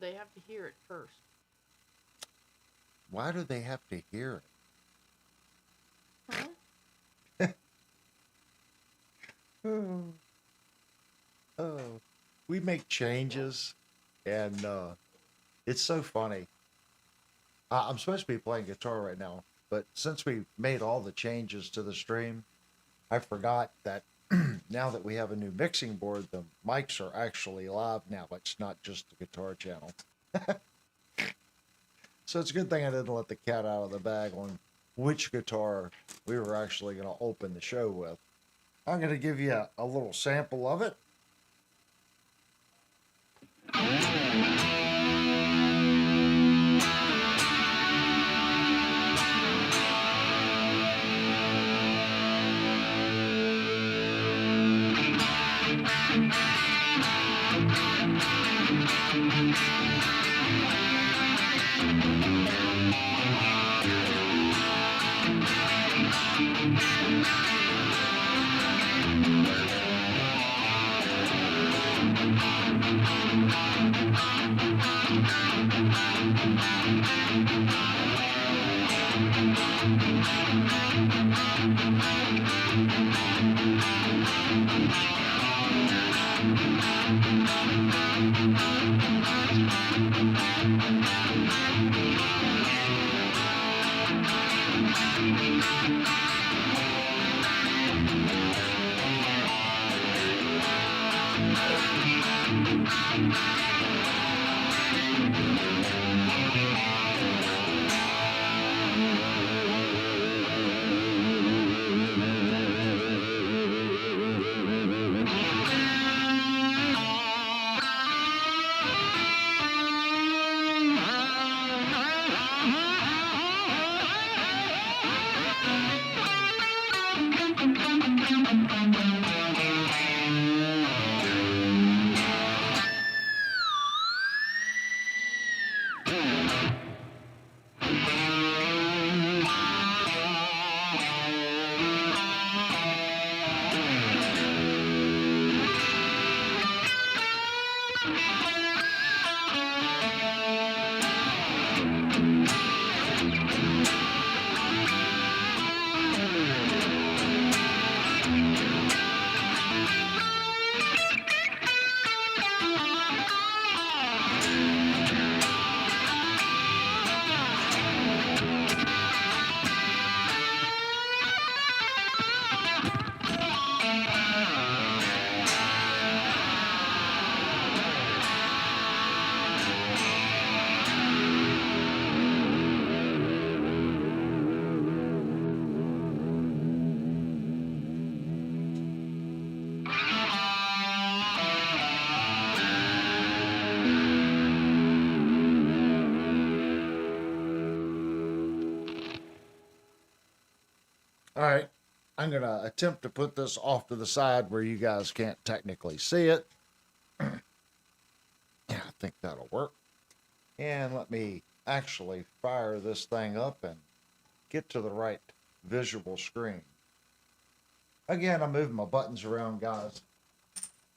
they have to hear it first? Why do they have to hear Huh? it? Oh, oh. We make changes, and it's so funny. I'm supposed to be playing guitar right now, but since we made all the changes to the stream, I forgot that now that we have a new mixing board, the mics are actually live now. It's not just the guitar channel. So it's a good thing I didn't let the cat out of the bag on which guitar we were actually going to open the show with. I'm going to give you a little sample of it. All right, I'm going to attempt to put this off to the side where you guys can't technically see it. Yeah, I think that'll work. And let me actually fire this thing up and get to the right visual screen. Again, I'm moving my buttons around, guys.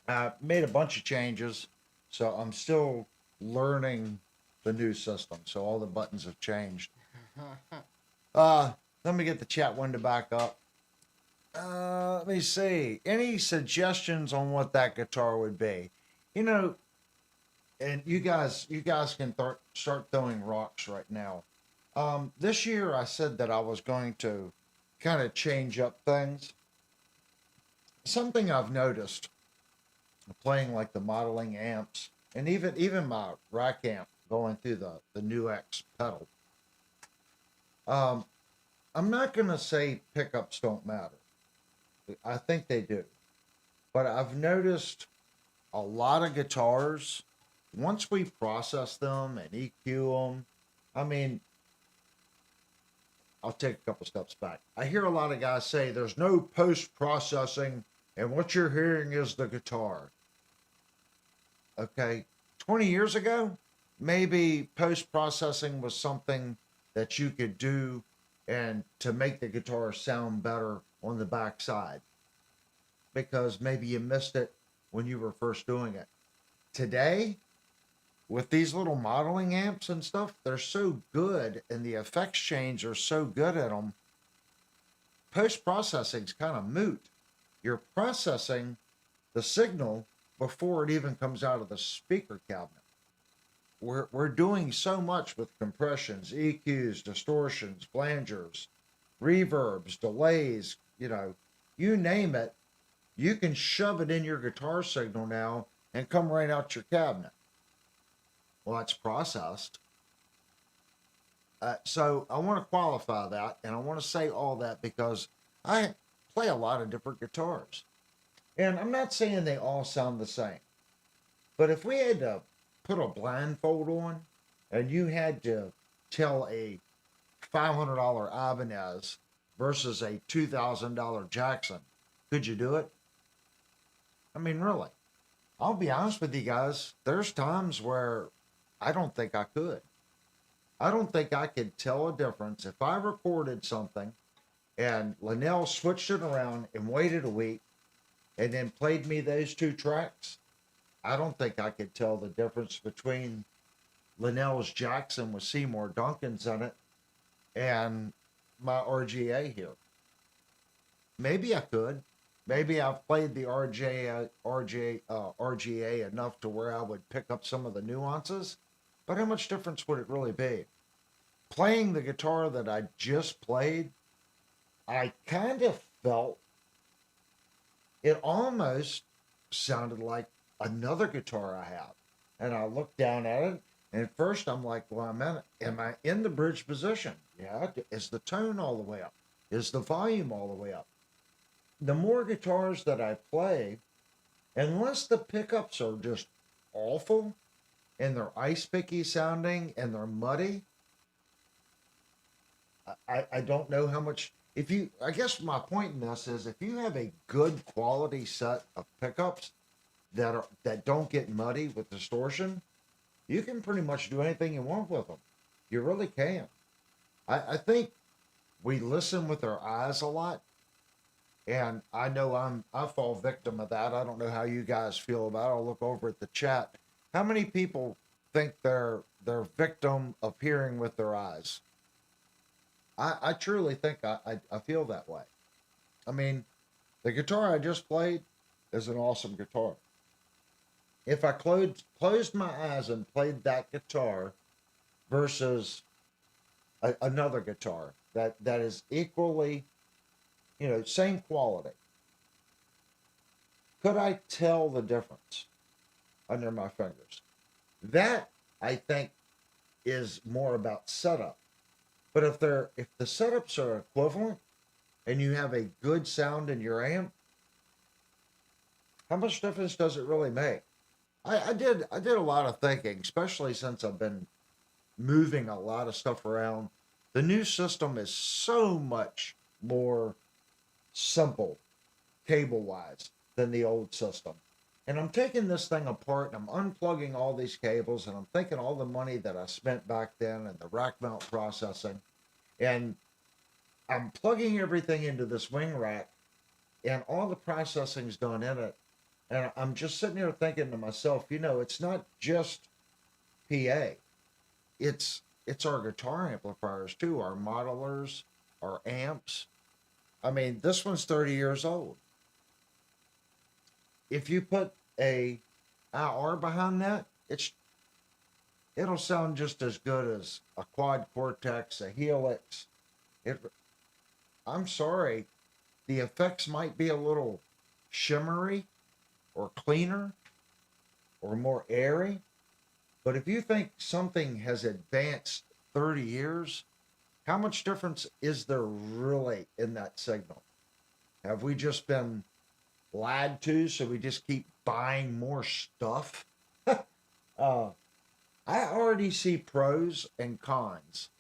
I made a bunch of changes, so I'm still learning the new system. So all the buttons have changed. Let me get the chat window back up. Let me see. Any suggestions on what that guitar would be? You know, and you guys can start throwing rocks right now. This year I said that I was going to kind of change up things. Something I've noticed playing like the modeling amps and even my rack amp going through the new X pedal. I'm not gonna say pickups don't matter. I think they do, but I've noticed a lot of guitars, once we process them and EQ them, I mean, I'll take a couple steps back. I hear a lot of guys say there's no post processing, and what you're hearing is the guitar. Okay, 20 years ago, maybe post processing was something that you could do and to make the guitar sound better on the backside because maybe you missed it when you were first doing it. Today, with these little modeling amps and stuff, they're so good and the effects change are so good at them. Post processing's kind of moot. You're processing the signal before it even comes out of the speaker cabinet. We're doing so much with compressions, EQs, distortions, flangers, reverbs, delays, you name it, you can shove it in your guitar signal now and come right out your cabinet. Well, it's processed. So I want to qualify that, and I want to say all that because I play a lot of different guitars. And I'm not saying they all sound the same, but if we had to put a blindfold on and you had to tell a $500 Ibanez versus a $2,000 Jackson, could you do it? I mean, really. I'll be honest with you guys, there's times where I don't think I could. I don't think I could tell a difference if I recorded something and Linnell switched it around and waited a week and then played me those two tracks. I don't think I could tell the difference between Linnell's Jackson with Seymour Duncan's in it and my RGA here. Maybe I could. Maybe I've played the RGA enough to where I would pick up some of the nuances, but how much difference would it really be? Playing the guitar that I just played, I kind of felt it almost sounded like another guitar I have. And I looked down at it, and at first I'm like, well, am I in the bridge position? Yeah. Is the tone all the way up? Is the volume all the way up? The more guitars that I play, unless the pickups are just awful and they're ice picky sounding and they're muddy, I don't know how much. I guess my point in this is if you have a good quality set of pickups that don't get muddy with distortion, you can pretty much do anything you want with them. You really can. I think we listen with our eyes a lot, and I know I fall victim of that. I don't know how you guys feel about it. I'll look over at the chat. How many people think they're victim of hearing with their eyes? I truly think I feel that way. I mean, the guitar I just played is an awesome guitar. If I closed my eyes and played that guitar versus another guitar that is equally, same quality, could I tell the difference under my fingers? That, I think, is more about setup. But if the setups are equivalent and you have a good sound in your amp, how much difference does it really make? I did a lot of thinking, especially since I've been moving a lot of stuff around. The new system is so much more simple cable wise than the old system. And I'm taking this thing apart and I'm unplugging all these cables and I'm thinking all the money that I spent back then and the rack mount processing. And I'm plugging everything into this wing rack and all the processing's done in it. And I'm just sitting here thinking to myself, it's not just PA. It's our guitar amplifiers too, our modelers, our amps. I mean, this one's 30 years old. If you put a IR behind that, it'll sound just as good as a quad cortex, a helix. I'm sorry, the effects might be a little shimmery or cleaner or more airy, but if you think something has advanced 30 years, how much difference is there really in that signal? Have we just been lied to, so we just keep buying more stuff? I already see pros and cons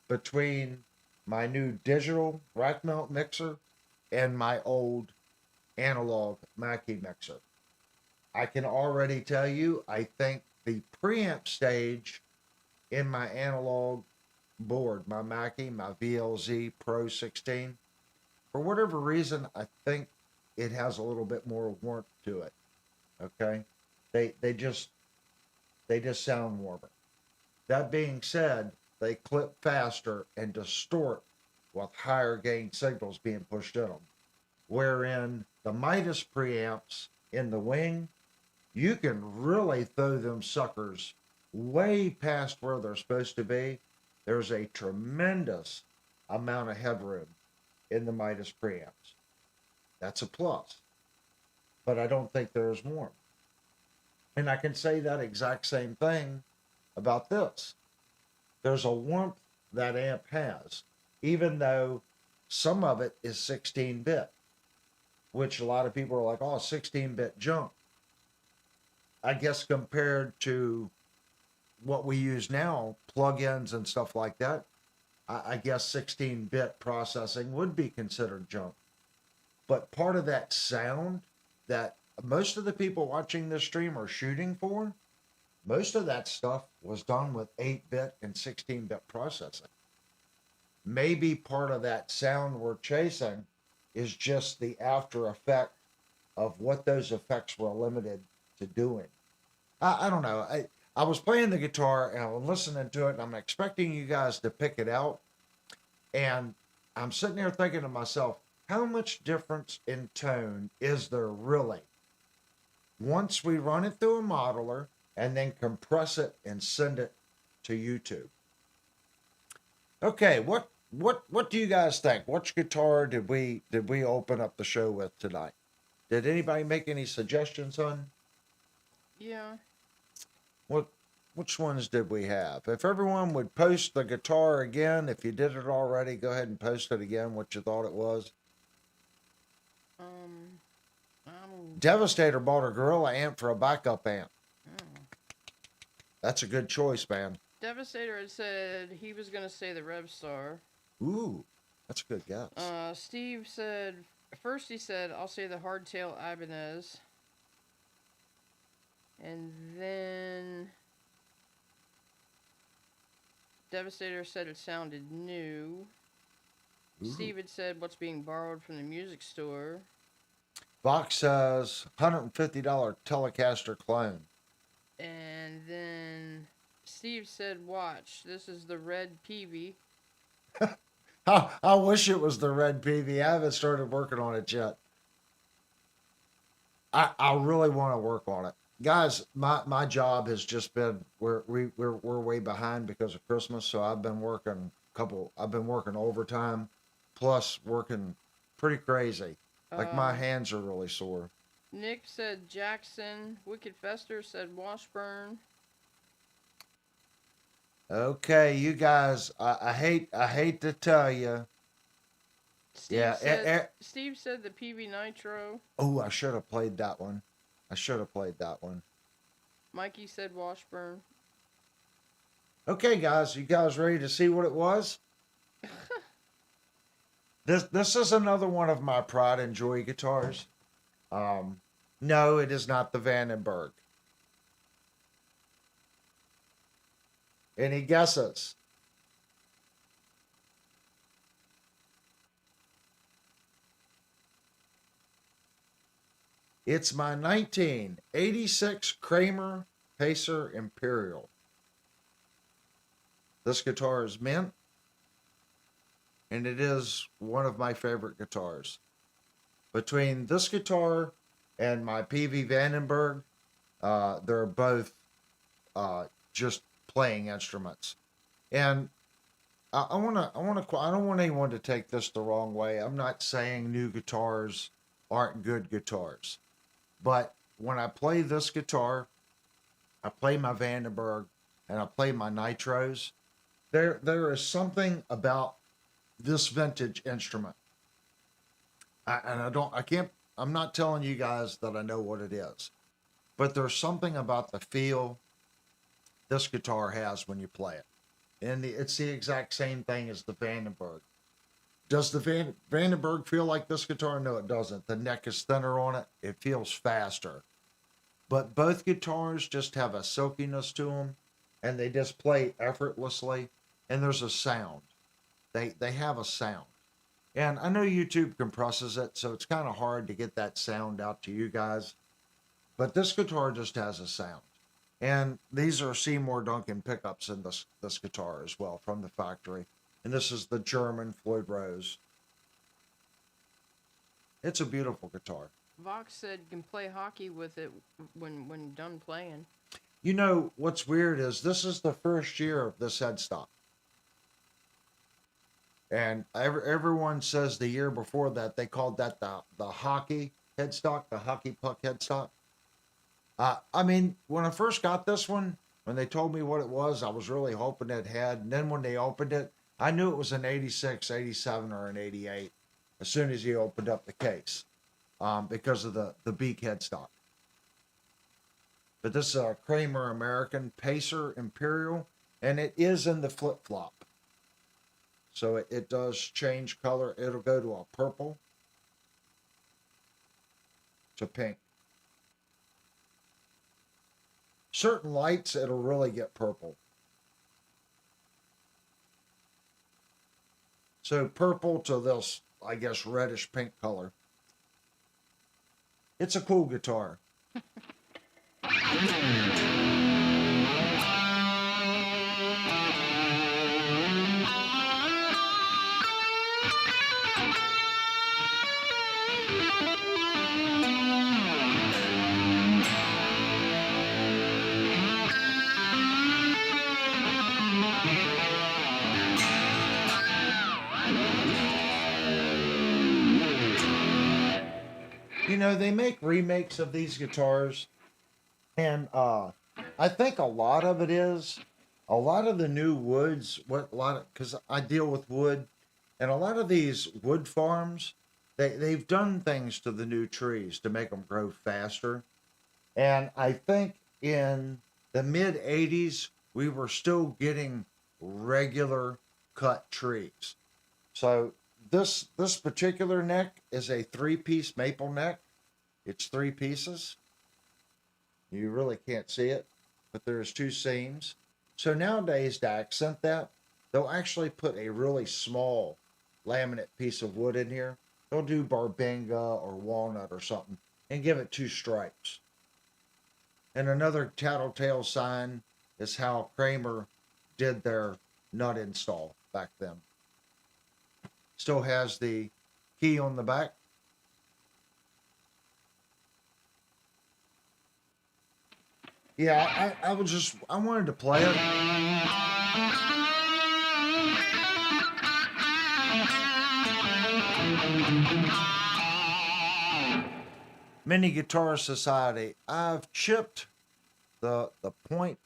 between my new digital rack mount mixer and my old analog Mackie mixer. I can already tell you, I think the preamp stage in my analog board, my Mackie, my VLZ Pro 16, for whatever reason, I think it has a little bit more warmth to it. Okay, they just They just sound warmer. That being said, they clip faster and distort with higher gain signals being pushed in them. Wherein the Midas preamps in the wing, you can really throw them suckers way past where they're supposed to be. There's a tremendous amount of headroom in the Midas preamps. That's a plus, but I don't think there's more. And I can say that exact same thing about this. There's a warmth that amp has, even though some of it is 16-bit, which a lot of people are like, oh, 16-bit junk. I guess compared to what we use now, plugins and stuff like that, I guess 16-bit processing would be considered junk. But part of that sound that most of the people watching this stream are shooting for, most of that stuff was done with 8-bit and 16-bit processing. Maybe part of that sound we're chasing is just the after effect of what those effects were limited to doing. I don't know. I was playing the guitar and I was listening to it and I'm expecting you guys to pick it out. And I'm sitting there thinking to myself, how much difference in tone is there really once we run it through a modeler and then compress it and send it to YouTube? Okay, what do you guys think? Which guitar did we open up the show with tonight? Did anybody make any suggestions on? Yeah. Which ones did we have? If everyone would post the guitar again, if you did it already, go ahead and post it again, what you thought it was. Devastator bought a Gorilla amp for a backup amp. That's a good choice, man. Devastator had said he was going to say the Revstar. Ooh, that's a good guess. Steve said, first he said, I'll say the Hardtail Ibanez. And then Devastator said it sounded new. Ooh. Steve had said what's being borrowed from the music store. Vox says $150 Telecaster clone. And then Steve said, watch, this is the red Peavey. I wish it was the red Peavey. I haven't started working on it yet. I really want to work on it. Guys, my job has just been we're way behind because of Christmas, so I've been working overtime, plus working pretty crazy. Like my hands are really sore. Nick said Jackson. Wicked Fester said Washburn. Okay, you guys, I hate to tell you. Steve said the PV Nitro. Oh, I should have played that one. Mikey said Washburn. Okay, guys, you guys ready to see what it was? This is another one of my pride and joy guitars. No, it is not the Vandenberg. Any guesses? It's my 1986 Kramer Pacer Imperial. This guitar is mint, and it is one of my favorite guitars. Between this guitar and my PV Vandenberg, they're both just playing instruments. And I don't want anyone to take this the wrong way. I'm not saying new guitars aren't good guitars. But when I play this guitar, I play my Vandenberg, and I play my Nitros, there is something about this vintage instrument. I'm not telling you guys that I know what it is, but there's something about the feel this guitar has when you play it. And it's the exact same thing as the Vandenberg. Does the Vandenberg feel like this guitar? No, it doesn't. The neck is thinner on it. It feels faster. But both guitars just have a silkiness to them, and they just play effortlessly, and there's a sound. They have a sound. And I know YouTube compresses it, so it's kind of hard to get that sound out to you guys. But this guitar just has a sound. And these are Seymour Duncan pickups in this guitar as well from the factory. And this is the German Floyd Rose. It's a beautiful guitar. Vox said you can play hockey with it when done playing. You know, what's weird is this is the first year of this headstock. And everyone says the year before that, they called that the hockey headstock, the hockey puck headstock. I mean, when I first got this one, when they told me what it was, I was really hoping it had. And then when they opened it, I knew it was an 86, 87, or an 88 as soon as he opened up the case because of the beak headstock. But this is a Kramer American Pacer Imperial, and it is in the flip-flop. So it does change color. It'll go to a purple to pink. Certain lights, it'll really get purple. So purple to this, I guess, reddish pink color. It's a cool guitar. You know, they make remakes of these guitars, and I think a lot of it is a lot of the new woods. Because I deal with wood, and a lot of these wood farms, they've done things to the new trees to make them grow faster. And I think in the mid '80s, we were still getting regular cut trees. So this particular neck is a 3-piece maple neck. It's 3 pieces. You really can't see it, but there's 2 seams. So nowadays, to accent that, they'll actually put a really small laminate piece of wood in here. They'll do barbenga or walnut or something and give it 2 stripes. And another tattletale sign is how Kramer did their nut install back then. Still has the key on the back. Yeah, I wanted to play it. Mini Guitar Society. I've chipped the point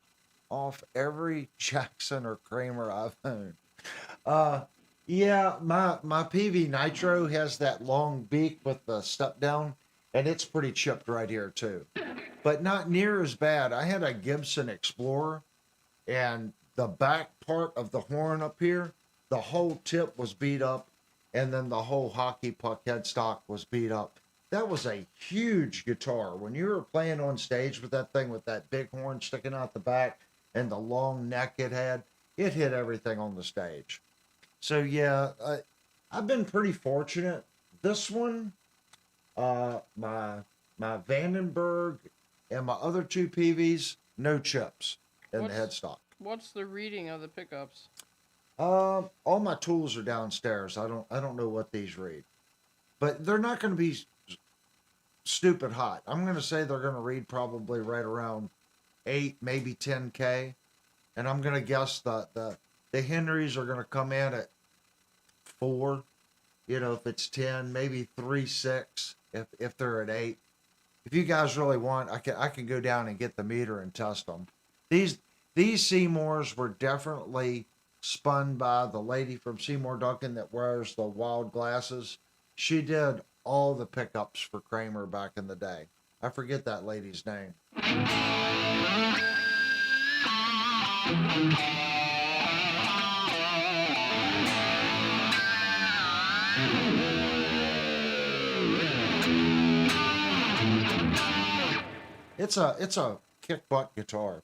off every Jackson or Kramer I've owned. Yeah, my PV Nitro has that long beak with the step down, and it's pretty chipped right here too. But not near as bad. I had a Gibson Explorer, and the back part of the horn up here, the whole tip was beat up, and then the whole hockey puck headstock was beat up. That was a huge guitar. When you were playing on stage with that thing with that big horn sticking out the back and the long neck it hit everything on the stage. So yeah, I've been pretty fortunate. This one, my Vandenberg and my other 2 PVs, no chips in the headstock. What's the reading of the pickups? All my tools are downstairs. I don't know what these read, but they're not going to be stupid hot. I'm going to say they're going to read probably right around 8, maybe 10K, and I'm going to guess the Henrys are going to come in at 4. You know, if it's 10, maybe 3.6 if they're at 8. If you guys really want, I can go down and get the meter and test them. These Seymours were definitely spun by the lady from Seymour Duncan that wears the wild glasses. She did all the pickups for Kramer back in the day. I forget that lady's name. It's a kick butt guitar.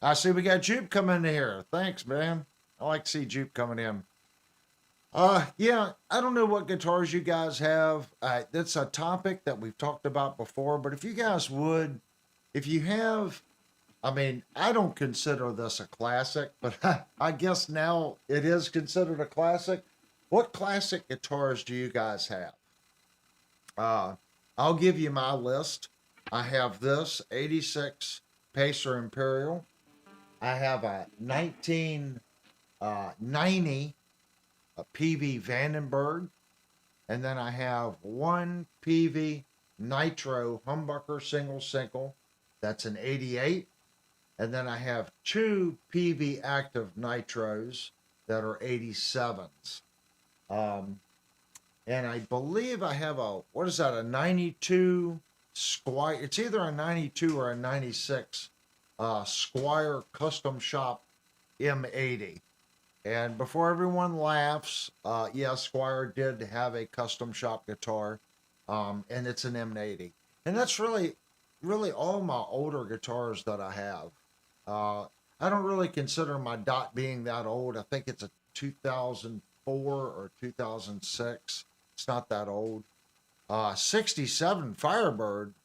I see we got Jupe coming in here. Thanks, man. I like to see Jupe coming in. Yeah, I don't know what guitars you guys have. That's a topic that we've talked about before, but if you guys would, if you have I mean, I don't consider this a classic, but I guess now it is considered a classic. What classic guitars do you guys have? Uh, I'll give you my list. I have this 86 Pacer Imperial. I have a 1990 PV Vandenberg. And then I have one PV Nitro Humbucker single. That's an 88. And then I have two PV Active Nitros that are 87s. And I believe I have what is that, a 92 Squire? It's either a 92 or a 96 Squire Custom Shop M80. And before everyone laughs, yeah, Squire did have a custom shop guitar, and it's an M80. And that's really, really all my older guitars that I have. I don't really consider my Dot being that old. I think it's a 2004 or 2006. It's not that old. 67 Firebird.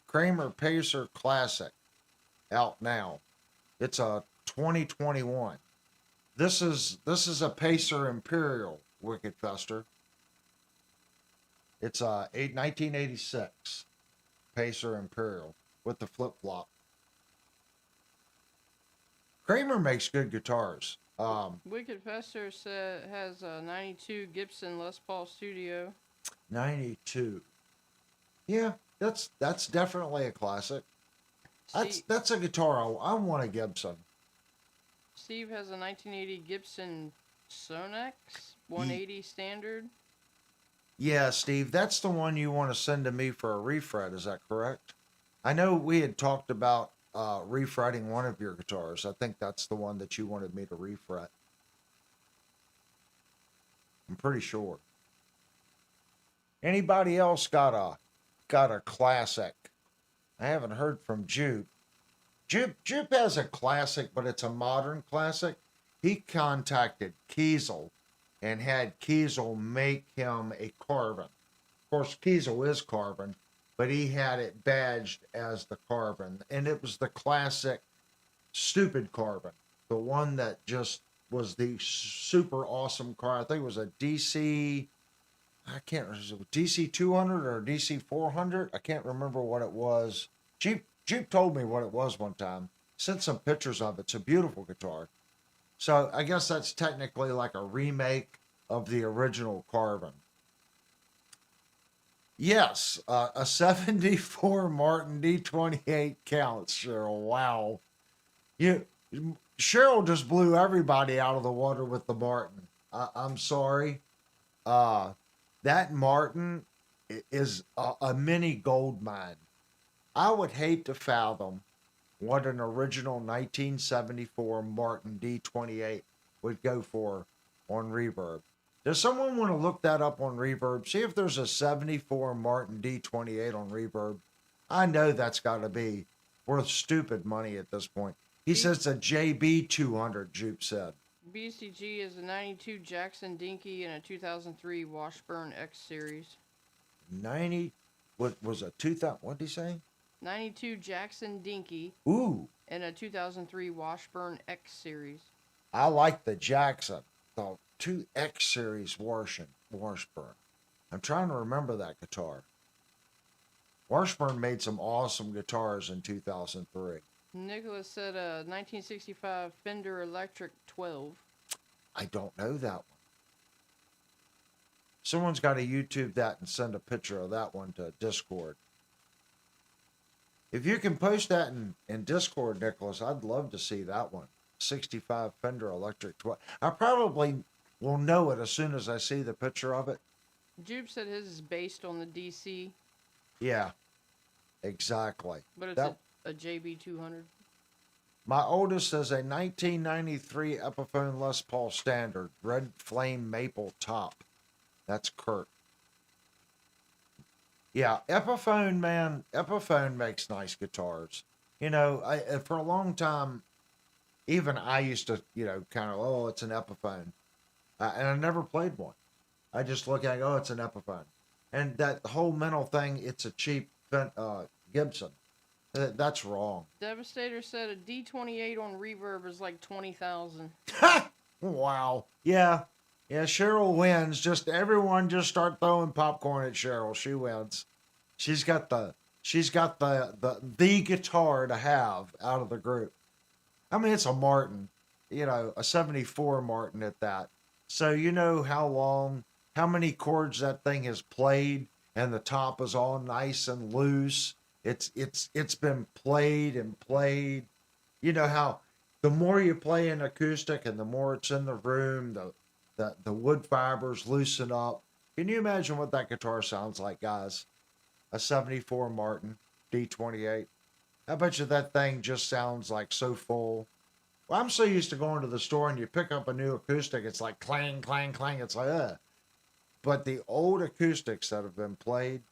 Kramer Pacer Classic. Out now. It's a 2021. This is a Pacer Imperial, Wicked Fester. It's a 1986 Pacer Imperial with the flip flop. Kramer makes good guitars. Wicked Fester has a 92 Gibson Les Paul Studio. 92. Yeah, that's definitely a classic. That's a guitar I want a Gibson. Steve has a 1980 Gibson Sonex 180 standard. Yeah, Steve, that's the one you want to send to me for a refret. Is that correct? I know we had talked about refretting one of your guitars. I think that's the one that you wanted me to refret. I'm pretty sure. Anybody else got a classic? I haven't heard from Jupe. Jupe has a classic, but it's a modern classic. He contacted Kiesel and had Kiesel make him a carbon. Of course, Kiesel is carbon, but he had it badged as the carbon. And it was the classic stupid carbon. The one that just was the super awesome car. I think it was a DC, I can't remember, was it DC 200 or DC 400? I can't remember what it was. Jupe told me what it was one time. Sent some pictures of it. It's a beautiful guitar. So I guess that's technically like a remake of the original carbon. Yes, a 74 Martin D28 counts, Cheryl. Wow. Cheryl just blew everybody out of the water with the Martin. I'm sorry. That Martin is a mini gold mine. I would hate to fathom what an original 1974 Martin D28 would go for on Reverb. Does someone want to look that up on Reverb? See if there's a 74 Martin D28 on Reverb. I know that's got to be worth stupid money at this point. He says it's a JB 200, Jupe said. BCG is a 92 Jackson Dinky and a 2003 Washburn X Series. 90, what was a 2000, what did he say? 92 Jackson Dinky. Ooh. And a 2003 Washburn X Series. I like the Jackson. The 2X Series Washburn. I'm trying to remember that guitar. Washburn made some awesome guitars in 2003. Nicholas said a 1965 Fender Electric 12. I don't know that one. Someone's got to YouTube that and send a picture of that one to Discord. If you can post that in Discord, Nicholas, I'd love to see that one. 65 Fender Electric 12. I probably will know it as soon as I see the picture of it. Jupe said his is based on the DC. Yeah, exactly. But it's a JB 200. My oldest is a 1993 Epiphone Les Paul Standard, red flame maple top. That's Kurt. Yeah, Epiphone, man, Epiphone makes nice guitars. You know, for a long time, even I used to, kind of, oh, it's an Epiphone. And I never played one. I just look at it, oh, it's an Epiphone. And that whole mental thing, it's a cheap Gibson. That's wrong. Devastator said a D28 on reverb is like 20,000. Wow. Yeah. Yeah, Cheryl wins. Just everyone just start throwing popcorn at Cheryl. She wins. She's got the guitar to have out of the group. I mean, it's a Martin, a 74 Martin at that. So you know how many chords that thing has played, and the top is all nice and loose. It's been played and played. You know how the more you play an acoustic and the more it's in the room, the wood fibers loosen up. Can you imagine what that guitar sounds like, guys? A 74 Martin D28. I bet you that thing just sounds like so full. Well, I'm so used to going to the store and you pick up a new acoustic, it's like clang, clang, clang. It's like, But the old acoustics that have been played,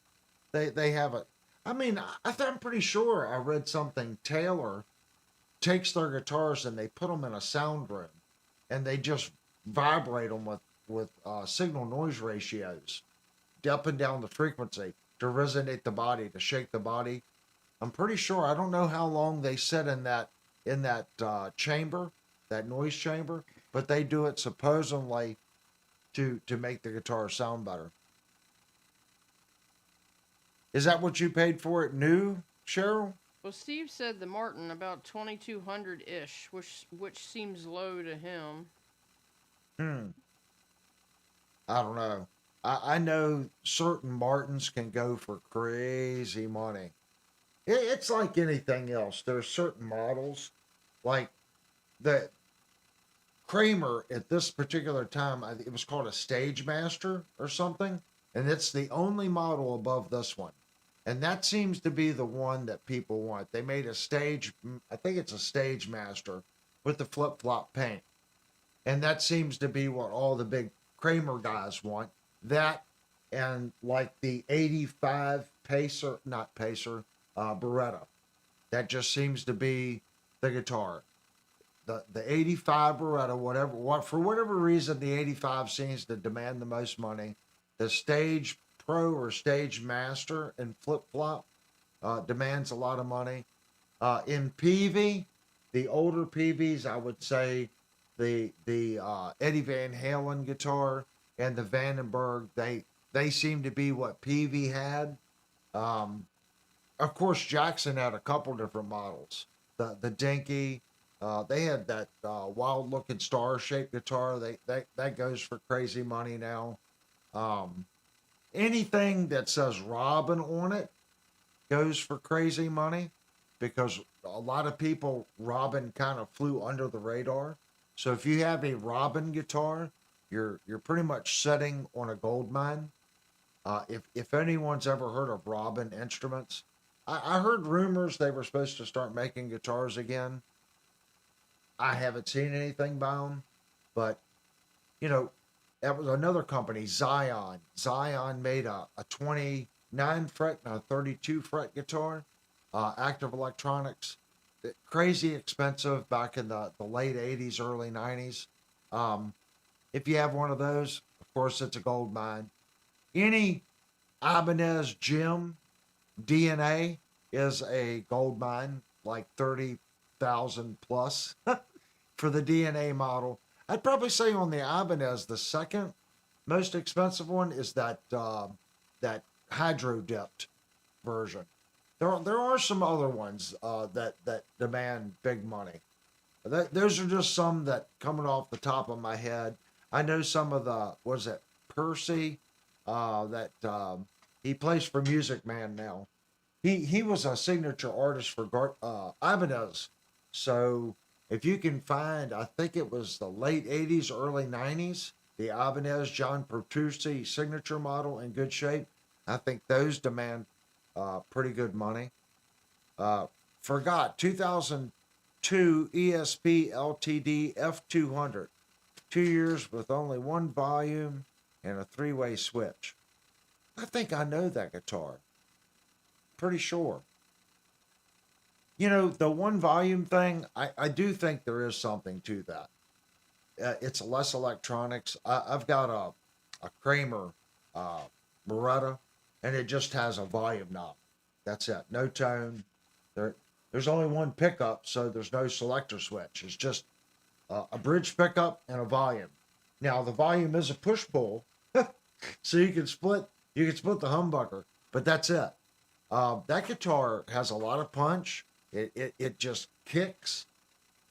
they have a. I mean, I'm pretty sure I read something. Taylor takes their guitars and they put them in a sound room, and they just vibrate them with signal noise ratios, up and down the frequency to resonate the body, to shake the body. I'm pretty sure. I don't know how long they sit in that chamber, that noise chamber, but they do it supposedly to make the guitar sound better. Is that what you paid for it new, Cheryl? Well, Steve said the Martin about 2,200 ish, which seems low to him. I don't know. I know certain Martins can go for crazy money. It's like anything else. There's certain models, like the Kramer at this particular time. It was called a Stage Master or something, and it's the only model above this one. And that seems to be the one that people want. They made a stage, I think it's a Stage Master with the flip flop paint. And that seems to be what all the big Kramer guys want. That and like the 85 Pacer, not Pacer, Beretta. That just seems to be the guitar. The 85 Beretta, for whatever reason, the 85 seems to demand the most money. The Stage Pro or Stage Master and flip flop demands a lot of money. In PV, the older PVs, I would say the Eddie Van Halen guitar and the Vandenberg, they seem to be what PV had. Of course, Jackson had a couple different models. The Dinky, they had that wild looking star shaped guitar. That goes for crazy money now. Anything that says Robin on it goes for crazy money because a lot of people, Robin kind of flew under the radar. So if you have a Robin guitar, you're pretty much sitting on a gold mine. If anyone's ever heard of Robin Instruments, I heard rumors they were supposed to start making guitars again. I haven't seen anything by them, but that was another company, Zion. Zion made a 29 fret and a 32 fret guitar, active electronics. Crazy expensive back in the late 80s, early 90s. If you have one of those, of course, it's a gold mine. Any Ibanez Jim DNA is a gold mine, like 30,000 plus for the DNA model. I'd probably say on the Ibanez, the second most expensive one is that hydro dipped version. There are some other ones that demand big money. Those are just some that coming off the top of my head. I know some of Percy that he plays for Music Man now. He was a signature artist for Ibanez. So if you can find, I think it was the late 80s, early 90s, the Ibanez John Petrucci signature model in good shape, I think those demand pretty good money. Forgot 2002 ESP LTD F200, 2 years with only one volume and a three-way switch. I think I know that guitar. Pretty sure. The one volume thing, I do think there is something to that. It's less electronics. I've got a Kramer Beretta, and it just has a volume knob. That's it. No tone. There's only one pickup, so there's no selector switch. It's just a bridge pickup and a volume. Now the volume is a push pull, so you can split the humbucker, but that's it. That guitar has a lot of punch. It just kicks,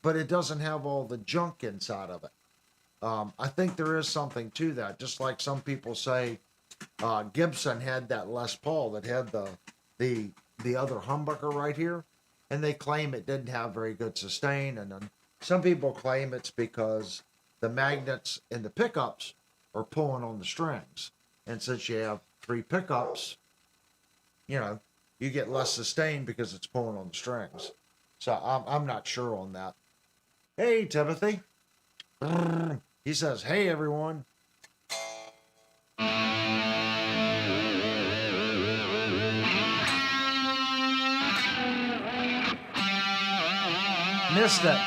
but it doesn't have all the junk inside of it. I think there is something to that. Just like some people say, Gibson had that Les Paul that had the other humbucker right here, and they claim it didn't have very good sustain. And then some people claim it's because the magnets in the pickups are pulling on the strings, and since you have 3 pickups, you get less sustain because it's pulling on the strings. So I'm not sure on that. Hey, Timothy. He says, hey, everyone. Missed it.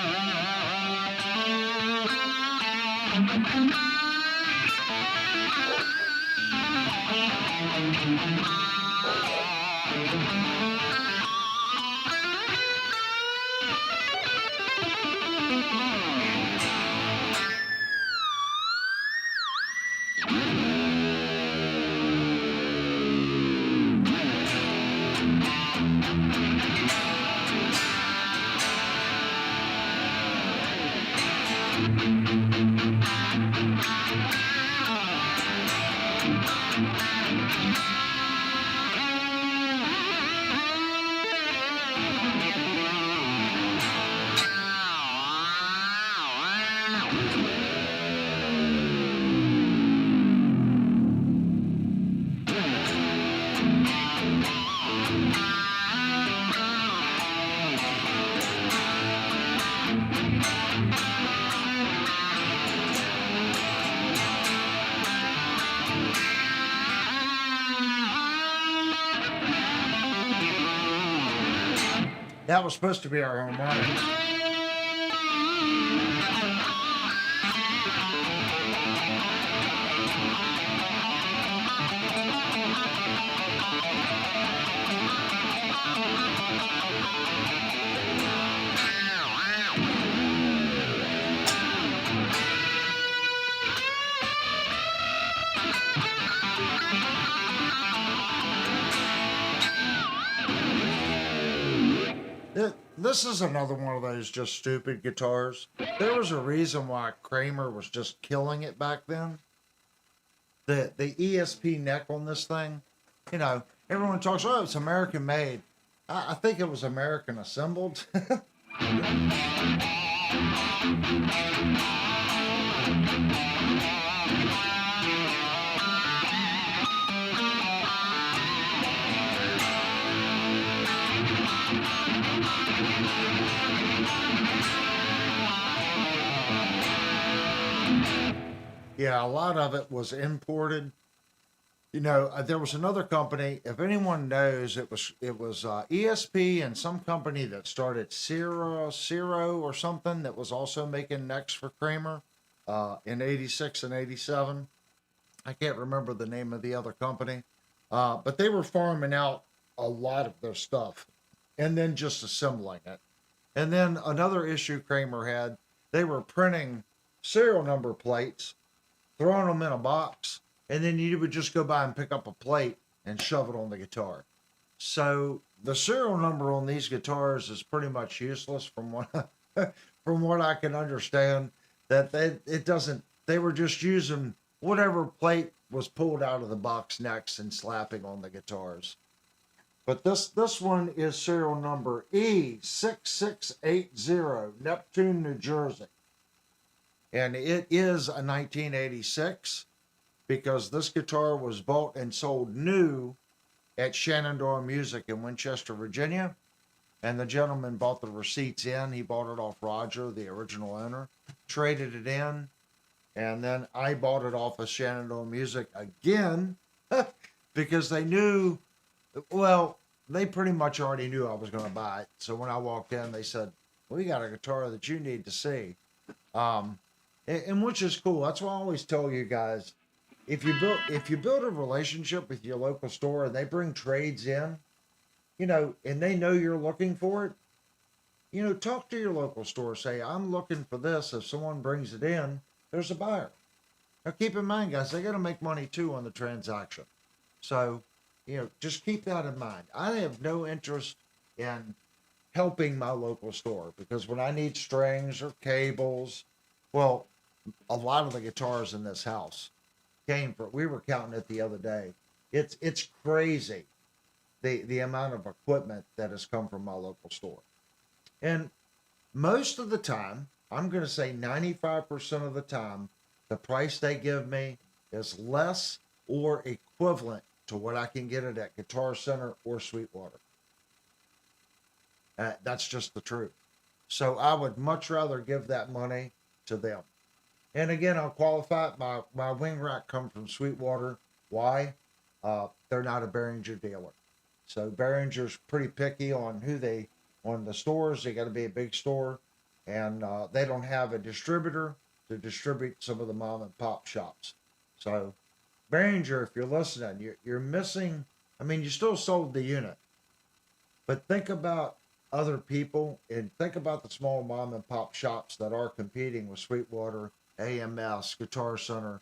That was supposed to be our harmonic. This is another one of those just stupid guitars. There was a reason why Kramer was just killing it back then. The ESP neck on this thing, everyone talks, oh, it's American made. I think it was American assembled. Yeah, a lot of it was imported. There was another company. If anyone knows, it was ESP and some company that started Ciro or something that was also making necks for Kramer in '86 and '87. I can't remember the name of the other company, but they were farming out a lot of their stuff and then just assembling it. And then another issue Kramer had, they were printing serial number plates, throwing them in a box, and then you would just go by and pick up a plate and shove it on the guitar. So the serial number on these guitars is pretty much useless from what I can understand. That they were just using whatever plate was pulled out of the box necks and slapping on the guitars. But this one is serial number E6680, Neptune, New Jersey. And it is a 1986 because this guitar was bought and sold new at Shenandoah Music in Winchester, Virginia. And the gentleman bought the receipts in. He bought it off Roger, the original owner, traded it in. And then I bought it off of Shenandoah Music again because they knew, well, they pretty much already knew I was going to buy it. So when I walked in, they said, we got a guitar that you need to see. And which is cool. That's why I always tell you guys, if you build a relationship with your local store and they bring trades in, and they know you're looking for it, talk to your local store. Say, I'm looking for this. If someone brings it in, there's a buyer. Now, keep in mind, guys, they got to make money too on the transaction. So, just keep that in mind. I have no interest in helping my local store because when I need strings or cables, well, a lot of the guitars in this house came from, we were counting it the other day. It's crazy the amount of equipment that has come from my local store. And most of the time, I'm going to say 95% of the time, the price they give me is less or equivalent to what I can get it at Guitar Center or Sweetwater. That's just the truth. So I would much rather give that money to them. And again, I'll qualify it. My wing rack comes from Sweetwater. Why? They're not a Behringer dealer. So Behringer's pretty picky on on the stores. They got to be a big store. And they don't have a distributor to distribute some of the mom and pop shops. So Behringer, if you're listening, you're missing. I mean, you still sold the unit. But think about other people and think about the small mom and pop shops that are competing with Sweetwater, AMS, Guitar Center.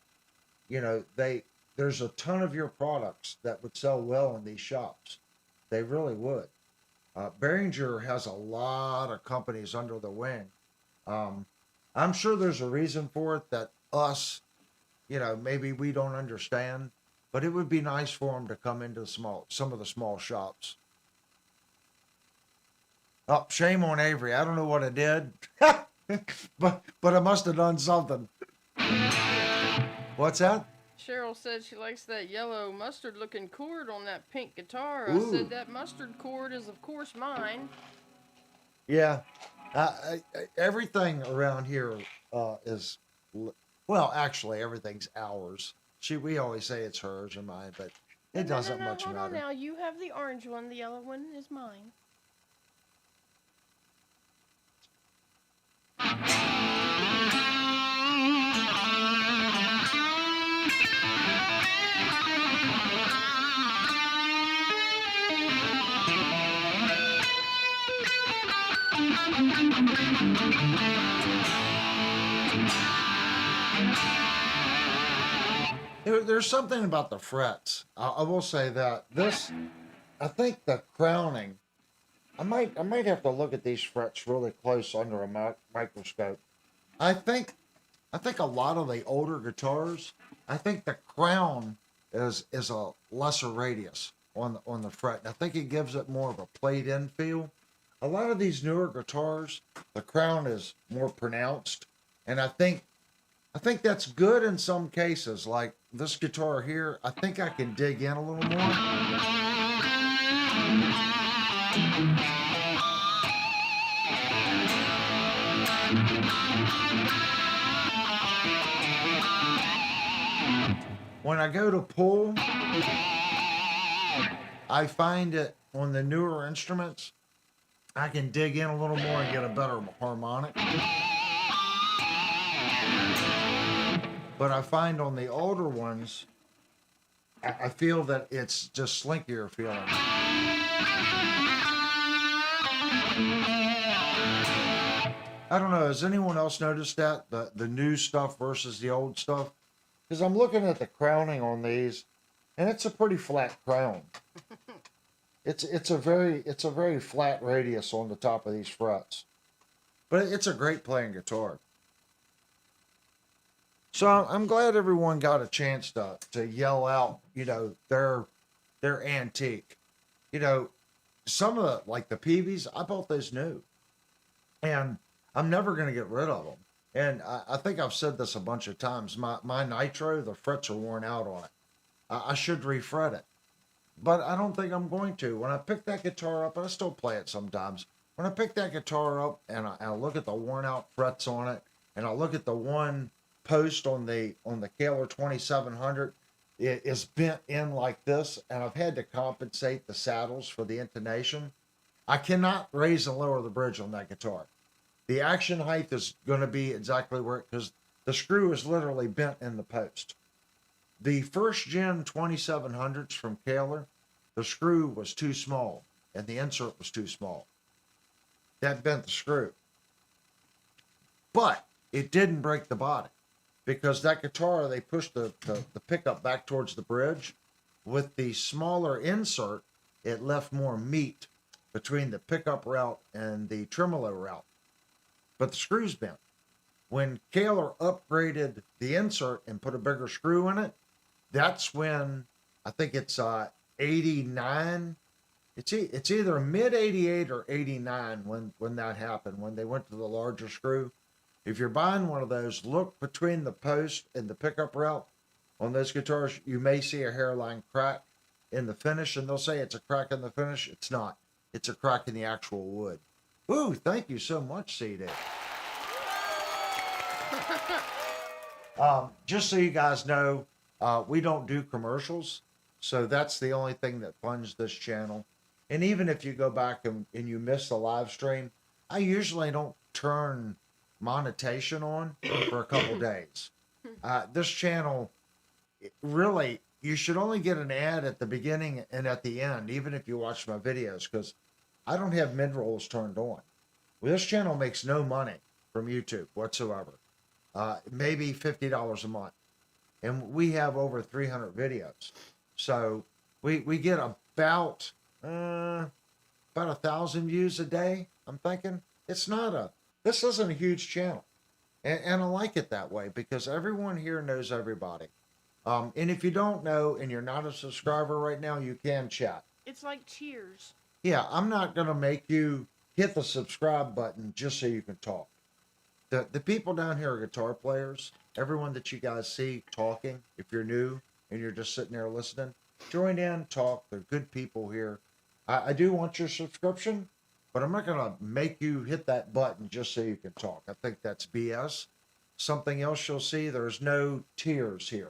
There's a ton of your products that would sell well in these shops. They really would. Behringer has a lot of companies under the wing. I'm sure there's a reason for it that us, maybe we don't understand, but it would be nice for them to come into some of the small shops. Oh, shame on Avery. I don't know what I did, but I must have done something. What's that? Cheryl said she likes that yellow mustard looking cord on that pink guitar. Ooh. I said that mustard cord is of course mine. Yeah. Everything around here is, well, actually everything's ours. We always say it's hers or mine, but it doesn't much hold matter. on now. You have the orange one. The yellow one is mine. There's something about the frets. I will say that I think the crowning. I might have to look at these frets really close under a microscope. I think a lot of the older guitars, I think the crown is a lesser radius on the fret. And I think it gives it more of a played in feel. A lot of these newer guitars, the crown is more pronounced, and I think that's good in some cases. Like this guitar here, I think I can dig in a little more. When I go to pull, I find it on the newer instruments, I can dig in a little more and get a better harmonic. But I find on the older ones, I feel that it's just slinkier feeling. I don't know. Has anyone else noticed that? The new stuff versus the old stuff? Because I'm looking at the crowning on these, and it's a pretty flat crown. It's a very flat radius on the top of these frets. But it's a great playing guitar. So I'm glad everyone got a chance to yell out, their antique. Some of the Peavies, I bought those new. And I'm never going to get rid of them. And I think I've said this a bunch of times. My Nitro, the frets are worn out on it. I should refret it. But I don't think I'm going to. When I pick that guitar up, and I still play it sometimes, when I pick that guitar up and I look at the worn out frets on it, and I look at the one post on the Kahler 2700, it is bent in like this, and I've had to compensate the saddles for the intonation. I cannot raise and lower the bridge on that guitar. The action height is going to be exactly where, because the screw is literally bent in the post. The first gen 2700s from Kahler, the screw was too small. and the insert was too small. That bent the screw. But it didn't break the body, because that guitar, they pushed the pickup back towards the bridge. With the smaller insert, it left more meat between the pickup route and the tremolo route. But the screws bent. When Kaler upgraded the insert and put a bigger screw in it, that's when, I think it's 89. It's either mid 88 or 89 when that happened, when they went to the larger screw. If you're buying one of those, look between the post and the pickup route on those guitars. You may see a hairline crack in the finish, and they'll say it's a crack in the finish. It's not. It's a crack in the actual wood. Ooh, thank you so much, CD. Just so you guys know, we don't do commercials, so that's the only thing that funds this channel. And even if you go back and you miss the live stream, I usually don't turn monetization on for a couple days. This channel, really, you should only get an ad at the beginning and at the end, even if you watch my videos, because I don't have mid-rolls turned on. Well, this channel makes no money from YouTube whatsoever. Maybe $50 a month. And we have over 300 videos. So we get about 1,000 views a day, I'm thinking. This isn't a huge channel. And I like it that way, because everyone here knows everybody. And if you don't know and you're not a subscriber right now, you can chat. It's like Cheers. Yeah, I'm not going to make you hit the subscribe button just so you can talk. The people down here are guitar players. Everyone that you guys see talking, if you're new and you're just sitting there listening, join in, talk. They're good people here. I do want your subscription, but I'm not going to make you hit that button just so you can talk. I think that's BS. Something else you'll see, there's no tiers here.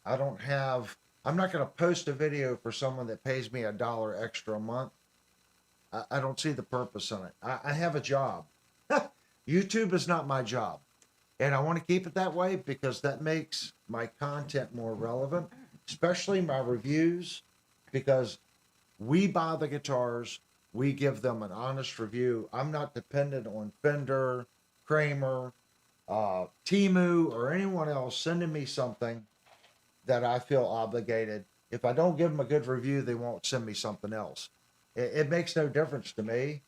I'm not going to post a video for someone that pays me $1 extra a month. I don't see the purpose in it. I have a job. YouTube is not my job. And I want to keep it that way, because that makes my content more relevant, especially my reviews, because we buy the guitars, we give them an honest review. I'm not dependent on Fender, Kramer, Temu, or anyone else sending me something that I feel obligated. If I don't give them a good review, they won't send me something else. It makes no difference to me.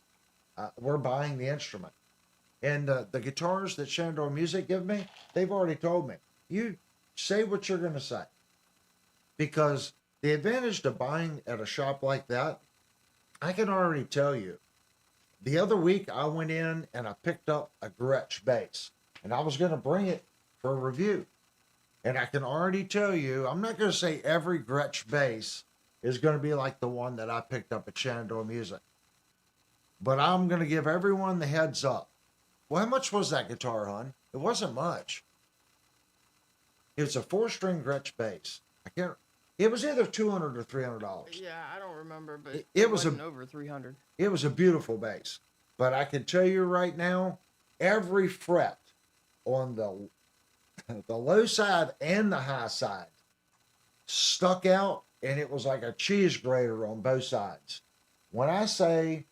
We're buying the instrument. And the guitars that Shandor Music give me, they've already told me, you say what you're going to say. Because the advantage to buying at a shop like that, I can already tell you. The other week, I went in and I picked up a Gretsch bass. And I was going to bring it for a review. And I can already tell you, I'm not going to say every Gretsch bass is going to be like the one that I picked up at Shandor Music. But I'm going to give everyone the heads up. Well, how much was that guitar, hon? It wasn't much. It was a 4-string Gretsch bass. It was either $200 or $300. Yeah, I don't remember, but it was wasn't over 300. It was a beautiful bass. But I can tell you right now, every fret on the low side and the high side stuck out, and it was like a cheese grater on both sides. When I say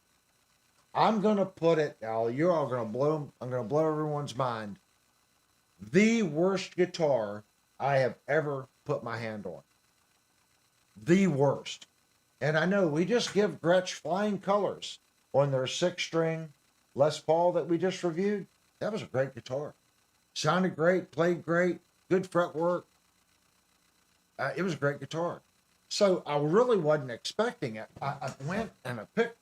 I'm going to put it, now you're all going to blow, I'm going to blow everyone's mind, the worst guitar I have ever put my hand on. The worst. And I know we just give Gretsch flying colors on their 6-string Les Paul that we just reviewed. That was a great guitar. Sounded great, played great, good fretwork. It was a great guitar. So I really wasn't expecting it. I went and I picked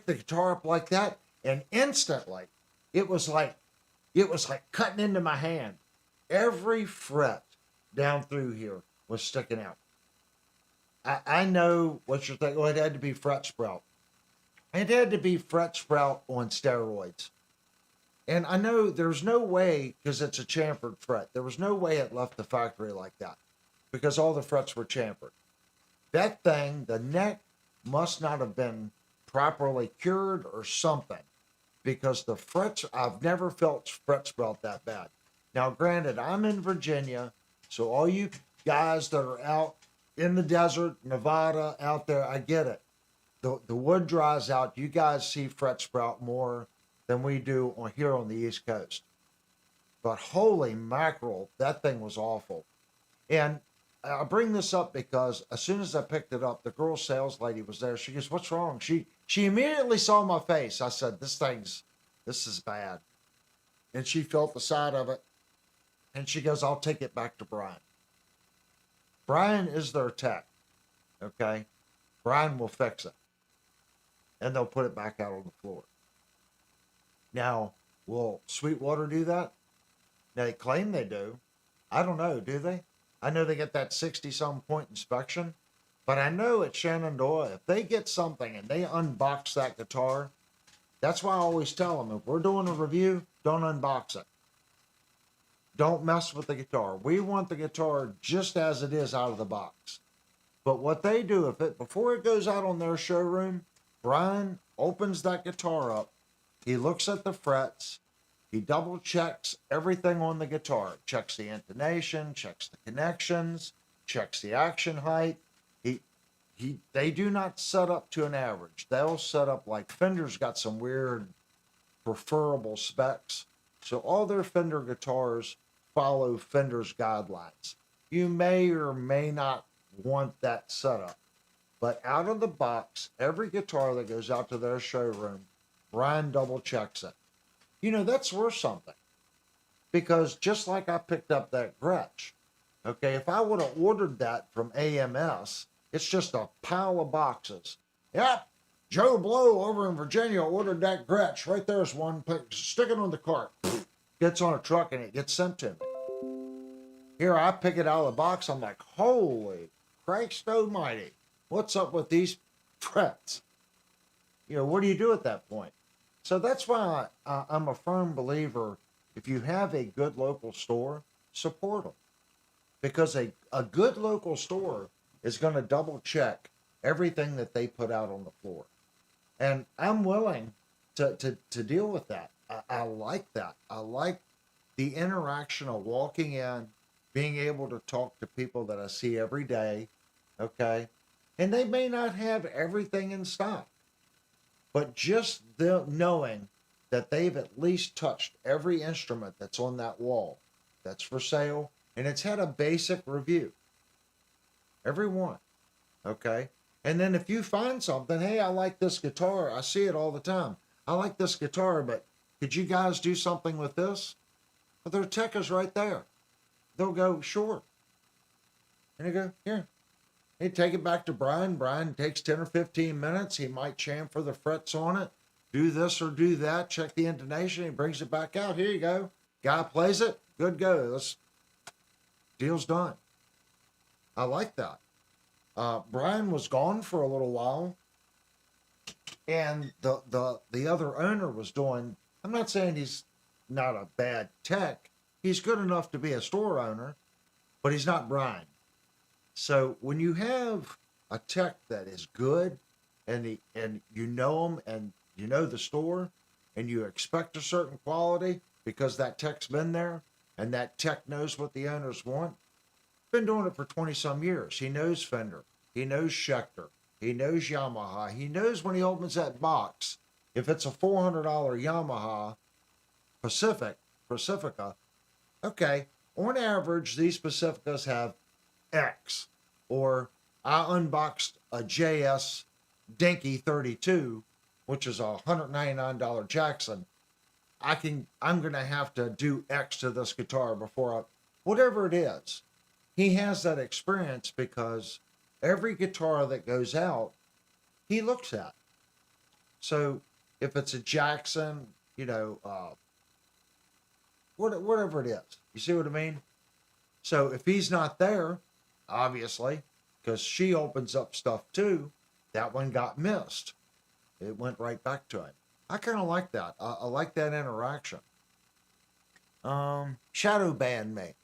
the guitar up like that, and instantly it was like cutting into my hand. Every fret down through here was sticking out. I know what you're thinking. Well, it had to be fret sprout. It had to be fret sprout on steroids. And I know there's no way, because it's a chamfered fret, there was no way it left the factory like that, because all the frets were chamfered. That thing, the neck must not have been properly cured or something, because the frets, I've never felt fret sprout that bad. Now, granted, I'm in Virginia, so all you guys that are out in the desert, Nevada, out there, I get it. the wood dries out. You guys see fret sprout more than we do on here on the East Coast. But holy mackerel, that thing was awful. And I bring this up because as soon as I picked it up, the girl sales lady was there. She goes, "What's wrong?" She immediately saw my face. I said, this is bad." And she felt the side of it. And she goes, "I'll take it back to Brian." Brian is their tech. Okay. Brian will fix it. And they'll put it back out on the floor. Now, will Sweetwater do that? They claim they do. I don't know, do they? I know they get that 60-some point inspection, but I know at Shenandoah, if they get something and they unbox that guitar, that's why I always tell them, if we're doing a review, don't unbox it. Don't mess with the guitar. We want the guitar just as it is out of the box. But what they do, before it goes out on their showroom, Brian opens that guitar up. He looks at the frets. He double checks everything on the guitar. Checks the intonation, checks the connections, checks the action height. They do not set up to an average. They'll set up like Fender's got some weird preferable specs. So all their Fender guitars follow Fender's guidelines. You may or may not want that setup. But out of the box, every guitar that goes out to their showroom, Brian double checks it. You know, that's worth something. Because just like I picked up that Gretsch, okay, if I would have ordered that from AMS, it's just a pile of boxes. Yep, Joe Blow over in Virginia ordered that Gretsch. Right there's one. Stick it on the cart. Gets on a truck and it gets sent to me. Here, I pick it out of the box. I'm like, holy Christ almighty. What's up with these frets? You know, what do you do at that point? So that's why I'm a firm believer, if you have a good local store, support them. Because a good local store is going to double check everything that they put out on the floor. And I'm willing to deal with that. I like that. I like the interaction of walking in, being able to talk to people that I see every day, okay? And they may not have everything in stock. But just knowing that they've at least touched every instrument that's on that wall that's for sale, and it's had a basic review. Every one. Okay? And then if you find something, hey, I like this guitar. I see it all the time. I like this guitar, but could you guys do something with this? Well, their tech is right there. They'll go, sure. And they go, here. They take it back to Brian. Brian takes 10 or 15 minutes. He might chamfer the frets on it, do this or do that, check the intonation. He brings it back out. Here you go. Guy plays it. Good go. Deal's done. I like that. Brian was gone for a little while, and the other owner was doing. I'm not saying he's not a bad tech. He's good enough to be a store owner, but he's not Brian. So when you have a tech that is good, and you know them, and you know the store, and you expect a certain quality because that tech's been there, and that tech knows what the owners want. Been doing it for 20 some years. He knows Fender. He knows Schecter. He knows Yamaha. He knows when he opens that box, if it's a $400 Yamaha Pacifica, okay, on average, these Pacificas have X. Or I unboxed a JS Dinky 32, which is a $199 Jackson. I'm going to have to do X to this guitar before whatever it is. He has that experience because every guitar that goes out, he looks at. So if it's a Jackson, you know, whatever it is, you see what I mean? So if he's not there, obviously, because she opens up stuff too, that one got missed. It went right back to him. I kind of like that. I like that interaction. Shadow ban me.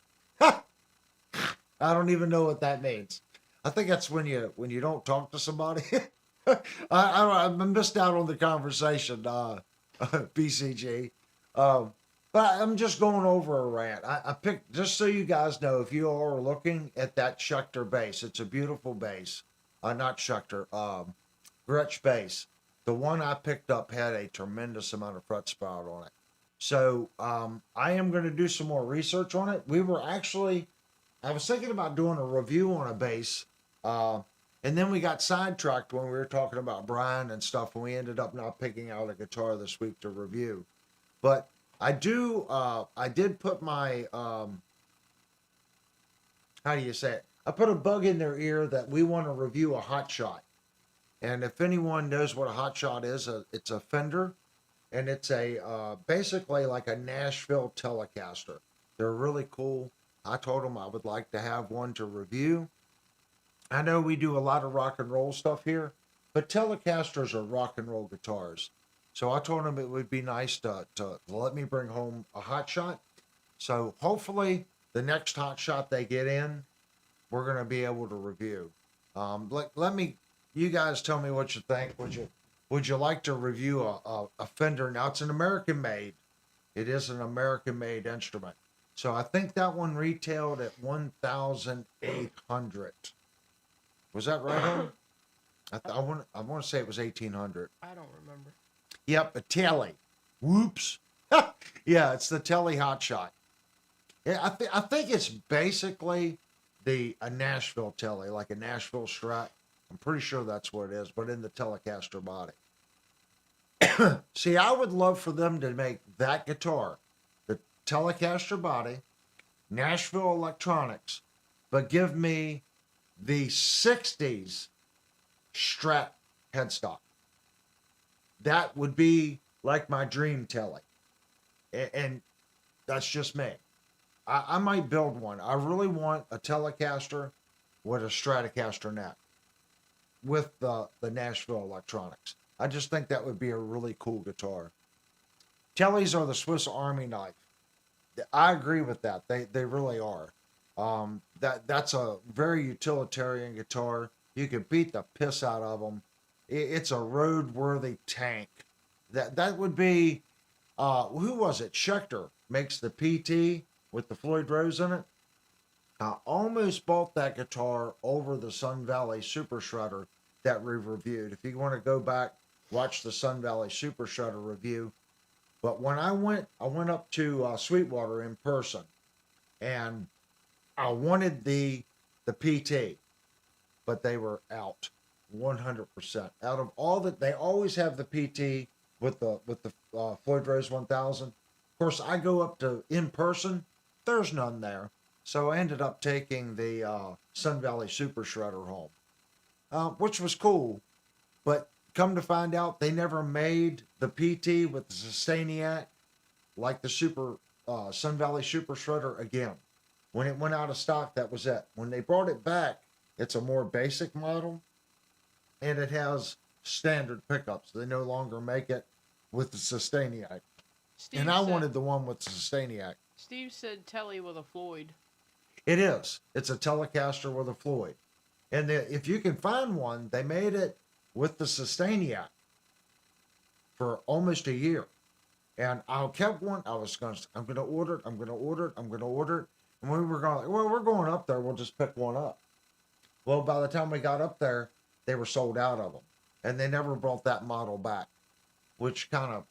I don't even know what that means. I think that's when you don't talk to somebody. I missed out on the conversation, BCG. But I'm just going over a rant. I picked, just so you guys know, if you are looking at that Schecter bass, it's a beautiful bass. Not Schecter, Gretsch bass. The one I picked up had a tremendous amount of fret spiral on it. So I am going to do some more research on it. I was thinking about doing a review on a bass, and then we got sidetracked when we were talking about Brian and stuff, and we ended up not picking out a guitar this week to review. But I did put my, how do you say it? I put a bug in their ear that we want to review a hot shot. And if anyone knows what a hot shot is, it's a Fender, and it's a basically like a Nashville Telecaster. They're really cool. I told them I would like to have one to review. I know we do a lot of rock and roll stuff here, but Telecasters are rock and roll guitars. So I told them it would be nice to let me bring home a hot shot. So hopefully the next hot shot they get in, we're going to be able to review. Let me, you guys tell me what you think. Would you like to review a Fender? Now it's an American made. It is an American made instrument. So I think that one retailed at $1,800. Was that right, hon? I want to say it was 1,800. I don't remember. Yep, a Telly. Whoops. Yeah, it's the Telly Hot Shot. Yeah, I think it's basically a Nashville Telly, like a Nashville Strat. I'm pretty sure that's what it is, but in the Telecaster body. See, I would love for them to make that guitar, the Telecaster body, Nashville electronics, but give me the 60s Strat headstock. That would be like my dream Telly. And that's just me. I might build one. I really want a Telecaster with a Stratocaster neck with the Nashville electronics. I just think that would be a really cool guitar. Tellys are the Swiss Army knife. I agree with that. They really are. That's a very utilitarian guitar. You could beat the piss out of them. It's a road-worthy tank. That would be, who was it? Schecter makes the PT with the Floyd Rose in it. I almost bought that guitar over the Sun Valley Super Shredder that we reviewed. If you want to go back, watch the Sun Valley Super Shredder review. But when I went up to Sweetwater in person, and I wanted the PT, but they were out 100%. Out of all that, they always have the PT with the Floyd Rose 1000. Of course, I go up to in person. There's none there. So I ended up taking the Sun Valley Super Shredder home, which was cool. But come to find out, they never made the PT with the Sustainiac like the Sun Valley Super Shredder again. When it went out of stock, that was it. When they brought it back, it's a more basic model, and it has standard pickups. They no longer make it with the Sustainiac. And I wanted the one with the Sustainiac. Steve said Telly with a Floyd. It is. It's a Telecaster with a Floyd. And if you can find one, they made it with the Sustainiac for almost a year. And I kept one. I'm going to order it. And we were going, well, we're going up there. We'll just pick one up. Well, by the time we got up there, they were sold out of them. And they never brought that model back, which kind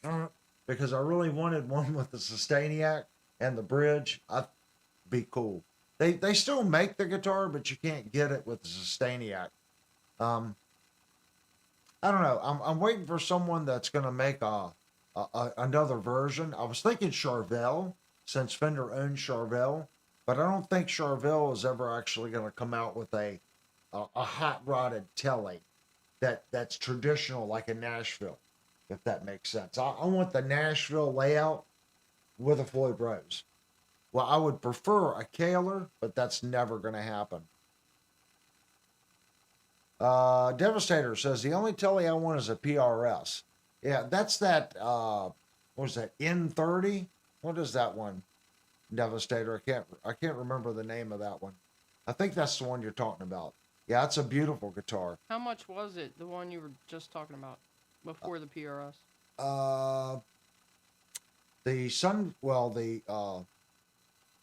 of, because I really wanted one with the Sustainiac and the bridge. I'd be cool. They still make the guitar, but you can't get it with the Sustainiac. I don't know. I'm waiting for someone that's going to make another version. I was thinking Charvel, since Fender owns Charvel, but I don't think Charvel is ever actually going to come out with a hot rodded Telly that's traditional like a Nashville, if that makes sense. I want the Nashville layout with a Floyd Rose. Well, I would prefer a Kaler, but that's never going to happen. Devastator says, the only Telly I want is a PRS. Yeah, that's that, what was that, N30? What is that one, Devastator? I can't remember the name of that one. I think that's the one you're talking about. Yeah, it's a beautiful guitar. How much was it, the one you were just talking about, before the PRS?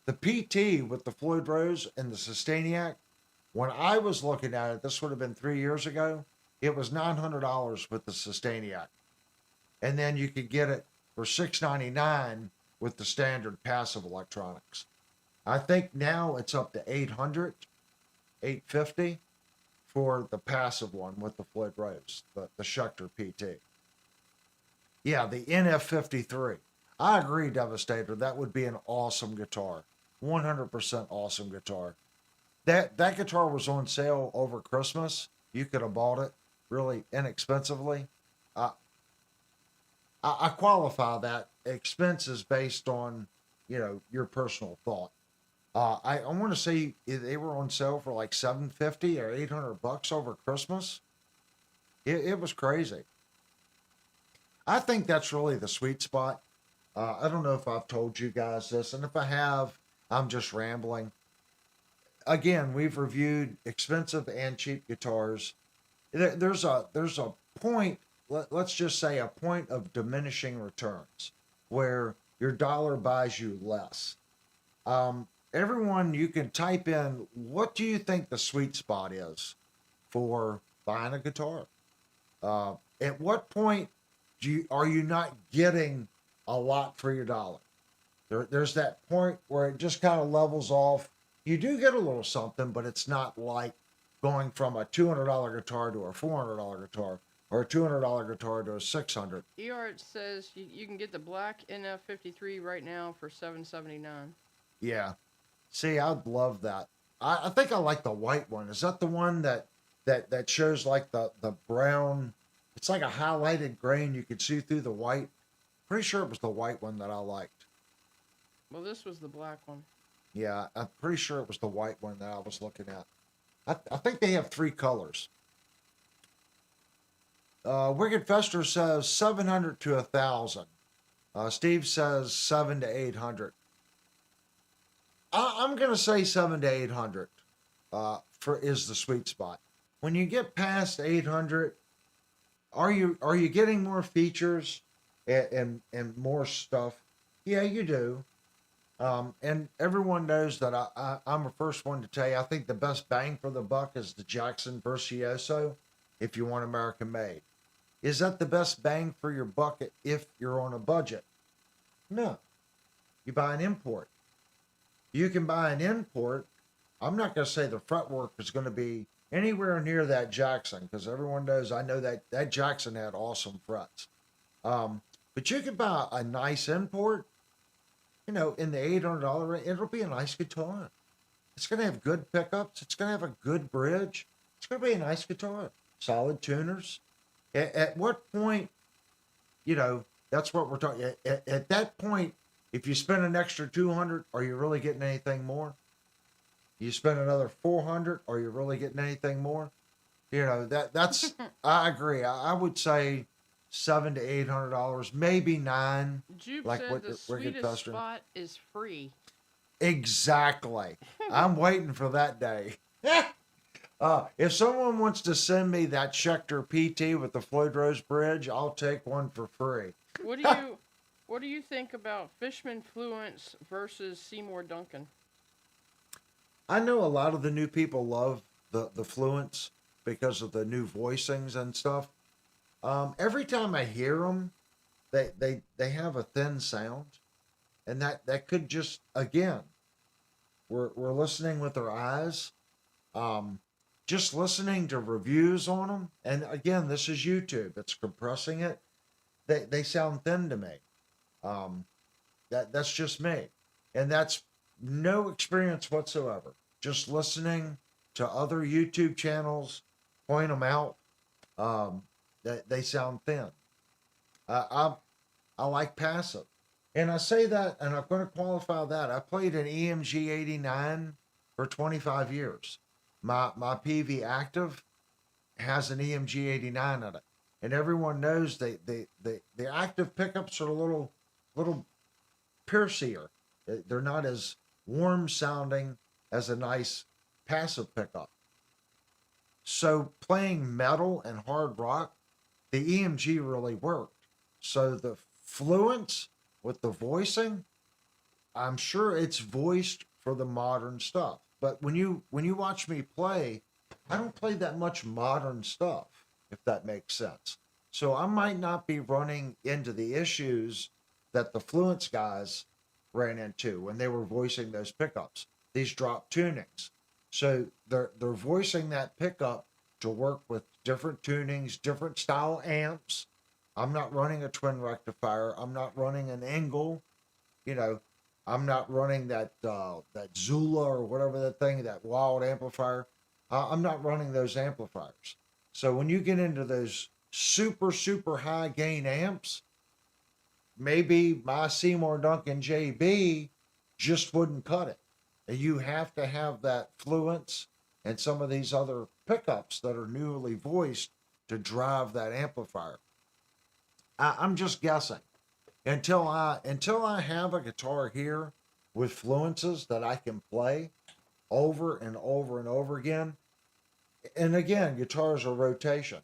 The PT with the Floyd Rose and the Sustainiac, when I was looking at it, this would have been 3 years ago, it was $900 with the Sustainiac, and then you could get it for $699 with the standard passive electronics. I think now it's up to 800, 850 for the passive one with the Floyd Rose, the Schecter PT. Yeah, the NF53. I agree, Devastator. That would be an awesome guitar. 100% awesome guitar. That guitar was on sale over Christmas. You could have bought it really inexpensively. I, I qualify that expenses based on, your personal thought. I want to say they were on sale for like 750 or $800 over Christmas. It was crazy. I think that's really the sweet spot. I don't know if I've told you guys this, and if I have, I'm just rambling. Again, we've reviewed expensive and cheap guitars. There's a point. Let's just say a point of diminishing returns, where your dollar buys you less. Everyone, you can type in, what do you think the sweet spot is for buying a guitar? At what point are you not getting a lot for your dollar? There's that point where it just kind of levels off. You do get a little something, but it's not like going from a $200 guitar to a $400 guitar, or a $200 guitar to a $600. EART says you can get the black NF53 right now for $779. Yeah. See, I'd love that. I think I like the white one. Is that the one that shows like the brown? It's like a highlighted grain. You could see through the white. Pretty sure it was the white one that I liked. Well, this was the black one. Yeah, I'm pretty sure it was the white one that I was looking at. I think they have 3 colors. Wicked Fester says 700 to 1,000. Steve says 7 to 800. I'm gonna say 7 to 800 is the sweet spot. When you get past 800, are you getting more features and more stuff? Yeah, you do. And everyone knows that I'm the first one to tell you, I think the best bang for the buck is the Jackson Virtuoso if you want American made. Is that the best bang for your buck if you're on a budget? No. You buy an import. You can buy an import. I'm not going to say the fretwork is going to be anywhere near that Jackson, because everyone knows, I know that Jackson had awesome frets. But you can buy a nice import, in the $800 range. It'll be a nice guitar. It's going to have good pickups. It's going to have a good bridge. It's going to be a nice guitar. Solid tuners. At what point, that's what we're talking. At that point, if you spend an extra 200, are you really getting anything more? You spend another 400, are you really getting anything more? That's. I agree. I would say $700 to $800, maybe $9. Jupe like said what the sweetest spot is free. Exactly. I'm waiting for that day. If someone wants to send me that Schecter PT with the Floyd Rose bridge, I'll take one for free. What do you think about Fishman Fluence versus Seymour Duncan? I know a lot of the new people love the Fluence because of the new voicings and stuff. Every time I hear them, they have a thin sound, and that could just, again, we're listening with our eyes. Just listening to reviews on them, and again, this is YouTube. It's compressing it. They sound thin to me. That's just me, and that's no experience whatsoever. Just listening to other YouTube channels, point them out. That they sound thin. I like passive, and I say that, and I'm going to qualify that. I played an EMG 89 for 25 years. My PV Active has an EMG 89 in it, and everyone knows the active pickups are a little piercier. They're not as warm sounding as a nice passive pickup. So playing metal and hard rock, the EMG really worked. So the Fluence with the voicing, I'm sure it's voiced for the modern stuff. But when you watch me play, I don't play that much modern stuff. if that makes sense. So I might not be running into the issues that the Fluence guys ran into when they were voicing those pickups, these drop tunings. So they're voicing that pickup to work with different tunings, different style amps. I'm not running a twin rectifier. I'm not running an Engel. You know, I'm not running that Zula or whatever that thing, that wild amplifier. I'm not running those amplifiers. So when you get into those super high gain amps, maybe my Seymour Duncan JB just wouldn't cut it. And you have to have that fluence and some of these other pickups that are newly voiced to drive that amplifier. I'm just guessing until I have a guitar here with fluences that I can play over and over and over again. And again, guitars are rotation.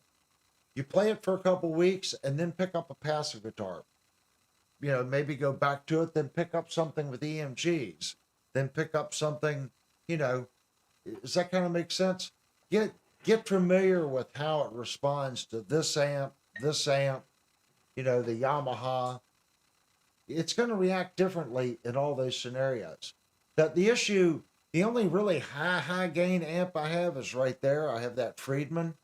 You play it for a couple weeks and then pick up a passive guitar. You know, maybe go back to it, then pick up something with EMGs, then pick up something, you know, does that kind of make sense? Get familiar with how it responds to this amp, you know, the Yamaha. It's going to react differently in all those scenarios. That the issue, the only really high gain amp I have is right there. I have that Friedman,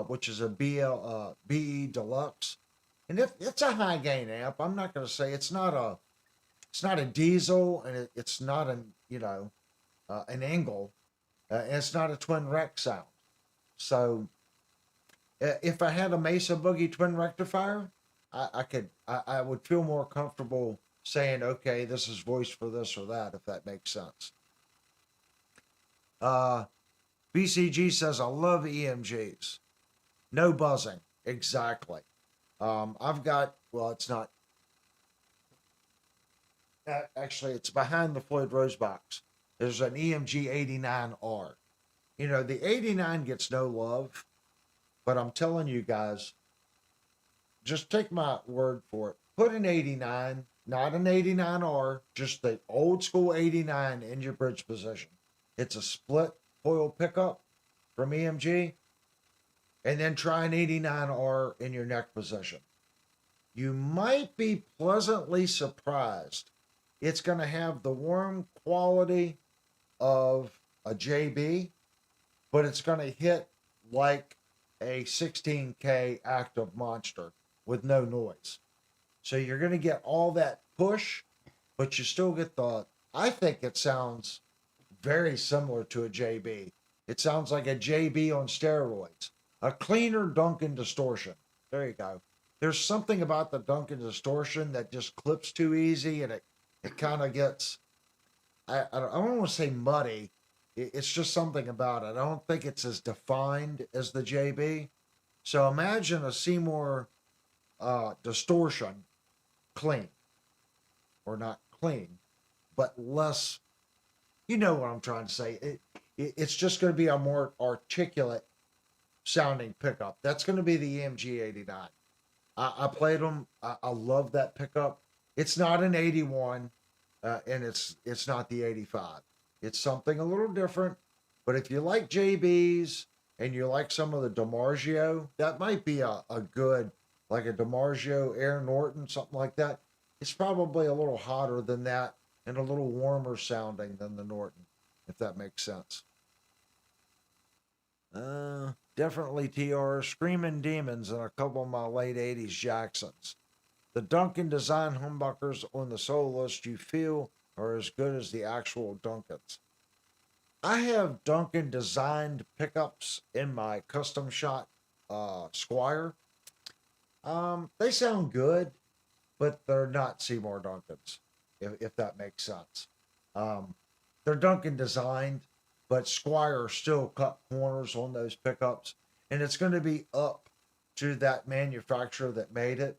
which is a BE Deluxe, and it's a high gain amp. I'm not going to say it's not a diesel, and it's not an Engel, and it's not a twin rec sound. So if I had a Mesa Boogie twin rectifier, I would feel more comfortable saying, okay, this is voiced for this or that, if that makes sense. BCG says, I love EMGs. No buzzing. Exactly. I've got, well, it's not, actually, it's behind the Floyd Rose box. There's an EMG 89R. You know, the 89 gets no love, but I'm telling you guys, just take my word for it. Put an 89, not an 89R, just the old school 89 in your bridge position. It's a split coil pickup from EMG, and then try an 89R in your neck position. You might be pleasantly surprised. It's going to have the warm quality of a JB, but it's going to hit like a 16K active monster with no noise. So you're going to get all that push, but you still get I think it sounds very similar to a JB. It sounds like a JB on steroids. A cleaner Duncan distortion. There you go. There's something about the Duncan distortion that just clips too easy, and it kind of gets, I don't want to say muddy. It's just something about it. I don't think it's as defined as the JB. So imagine a Seymour distortion clean, or not clean, but less, you know what I'm trying to say. It's just going to be a more articulate sounding pickup. That's going to be the EMG 89. I played them. I love that pickup. It's not an 81, and it's not the 85. It's something a little different. But if you like JBs and you like some of the DiMarzio, that might be a good, like a DiMarzio Air Norton, something like that. It's probably a little hotter than that and a little warmer sounding than the Norton, if that makes sense. Definitely TR, Screaming Demons and a couple of my late 80s Jacksons. The Duncan design humbuckers on the soloist you feel are as good as the actual Duncans. I have Duncan designed pickups in my custom shot Squire. They sound good, but they're not Seymour Duncans, if that makes sense. They're Duncan designed, but Squire still cut corners on those pickups, and it's going to be up to that manufacturer that made it.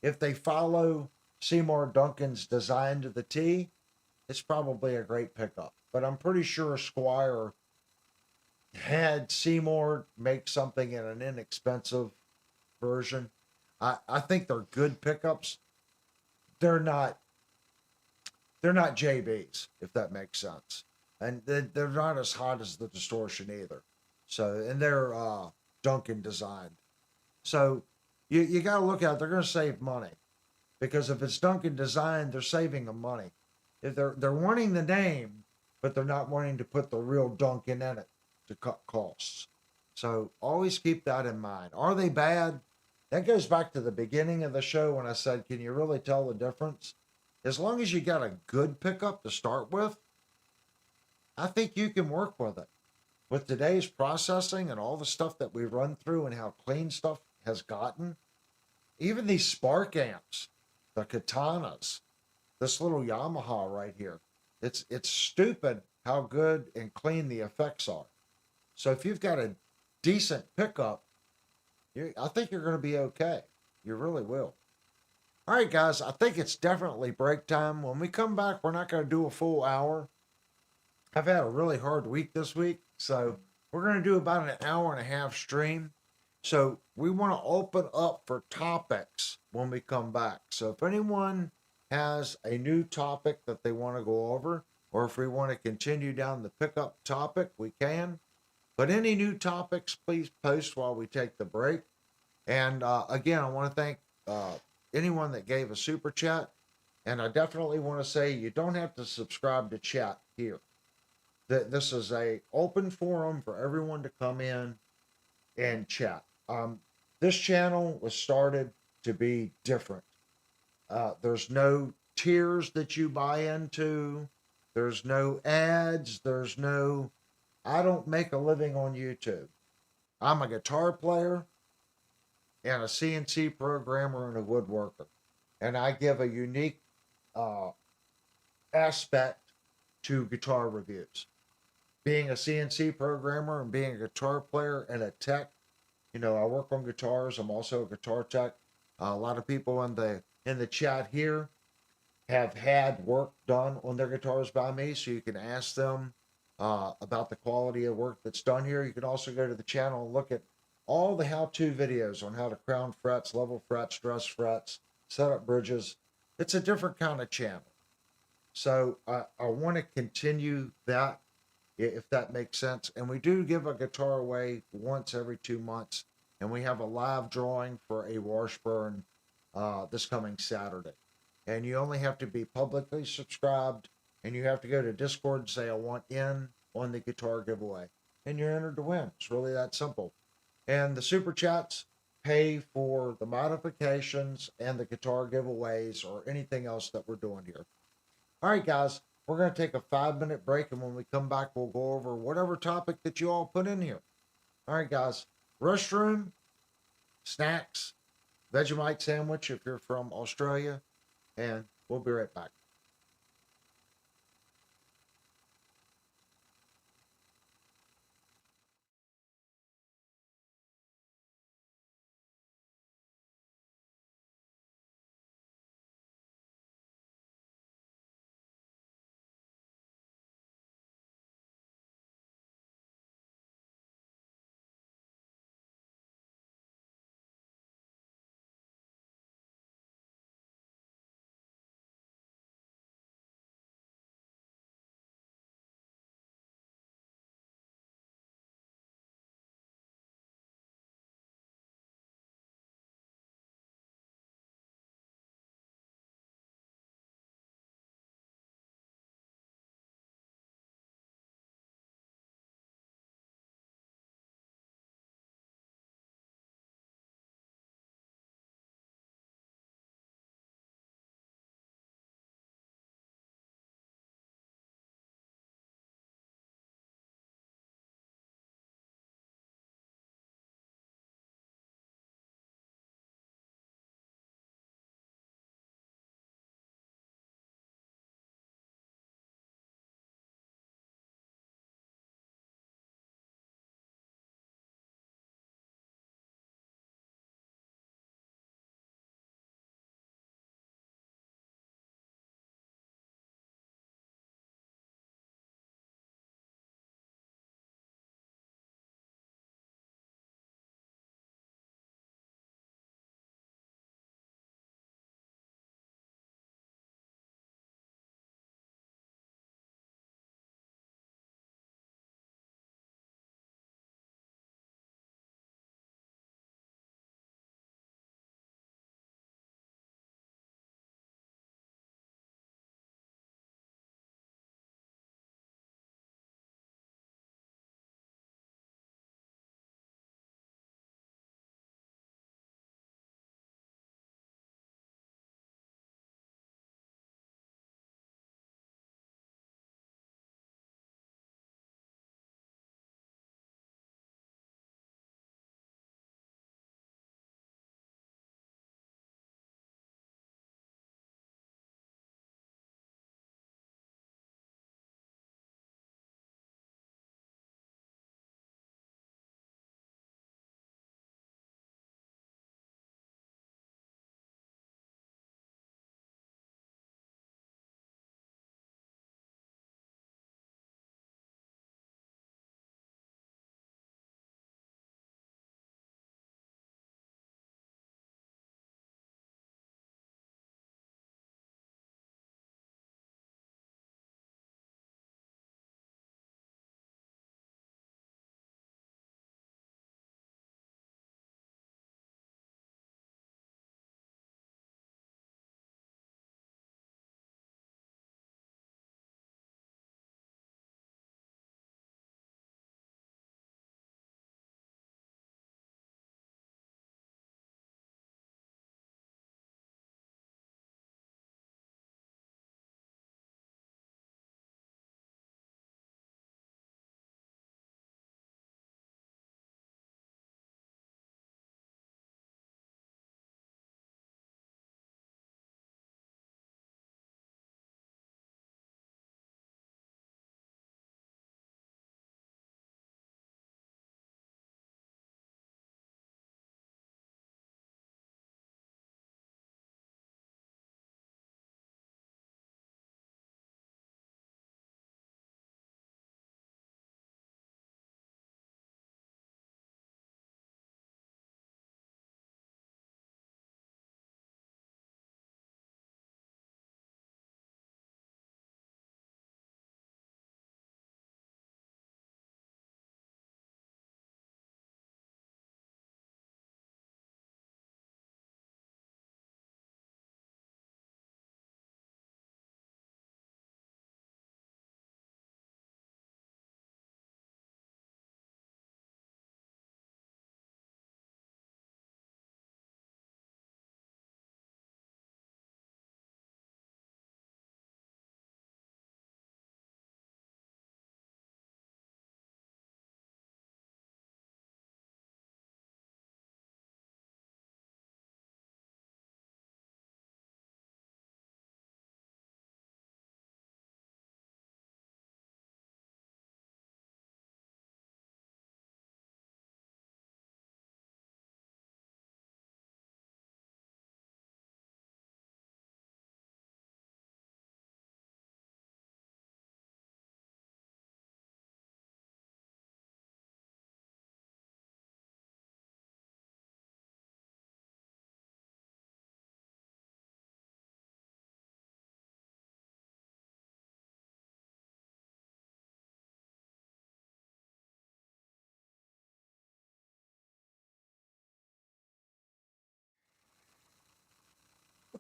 If they follow Seymour Duncan's design to the T, it's probably a great pickup. But I'm pretty sure Squire had Seymour make something in an inexpensive version. I think they're good pickups. They're not JBs, if that makes sense. And they're not as hot as the distortion either. So, and they're Duncan designed. So you got to look at it. They're going to save money because if it's Duncan Design, they're saving them money. If they're wanting the name, but they're not wanting to put the real Duncan in it to cut costs. So always keep that in mind. Are they bad? That goes back to the beginning of the show when I said, can you really tell the difference? As long as you got a good pickup to start with, I think you can work with it. With today's processing and all the stuff that we run through and how clean stuff has gotten, even these Spark amps, the Katanas, this little Yamaha right here, it's stupid how good and clean the effects are. So if you've got a decent pickup, I think you're going to be okay. You really will. All right, guys, I think it's definitely break time. When we come back, we're not going to do a full hour. I've had a really hard week this week, so we're going to do about an hour and a half stream. So we want to open up for topics when we come back. So if anyone has a new topic that they want to go over, or if we want to continue down the pickup topic, we can. But any new topics, please post while we take the break. And again, I want to thank anyone that gave a super chat. And I definitely want to say you don't have to subscribe to chat here. This is a open forum for everyone to come in and chat. This channel was started to be different. There's no tiers that you buy into. There's no ads. I don't make a living on YouTube. I'm a guitar player and a CNC programmer and a woodworker. And I give a unique aspect to guitar reviews. Being a CNC programmer and being a guitar player and a tech, I work on guitars. I'm also a guitar tech. A lot of people in the chat here have had work done on their guitars by me, so you can ask them about the quality of work that's done here. You can also go to the channel and look at all the how-to videos on how to crown frets, level frets, dress frets, set up bridges. It's a different kind of channel. So I want to continue that, if that makes sense. And we do give a guitar away once every 2 months. And we have a live drawing for a Washburn this coming Saturday. And you only have to be publicly subscribed, and you have to go to Discord and say, I want in on the guitar giveaway. And you're entered to win. It's really that simple. And the super chats pay for the modifications and the guitar giveaways or anything else that we're doing here. All right, guys, we're going to take a 5-minute break. And when we come back, we'll go over whatever topic that you all put in here. All right, guys, restroom, snacks, Vegemite sandwich if you're from Australia, and we'll be right back.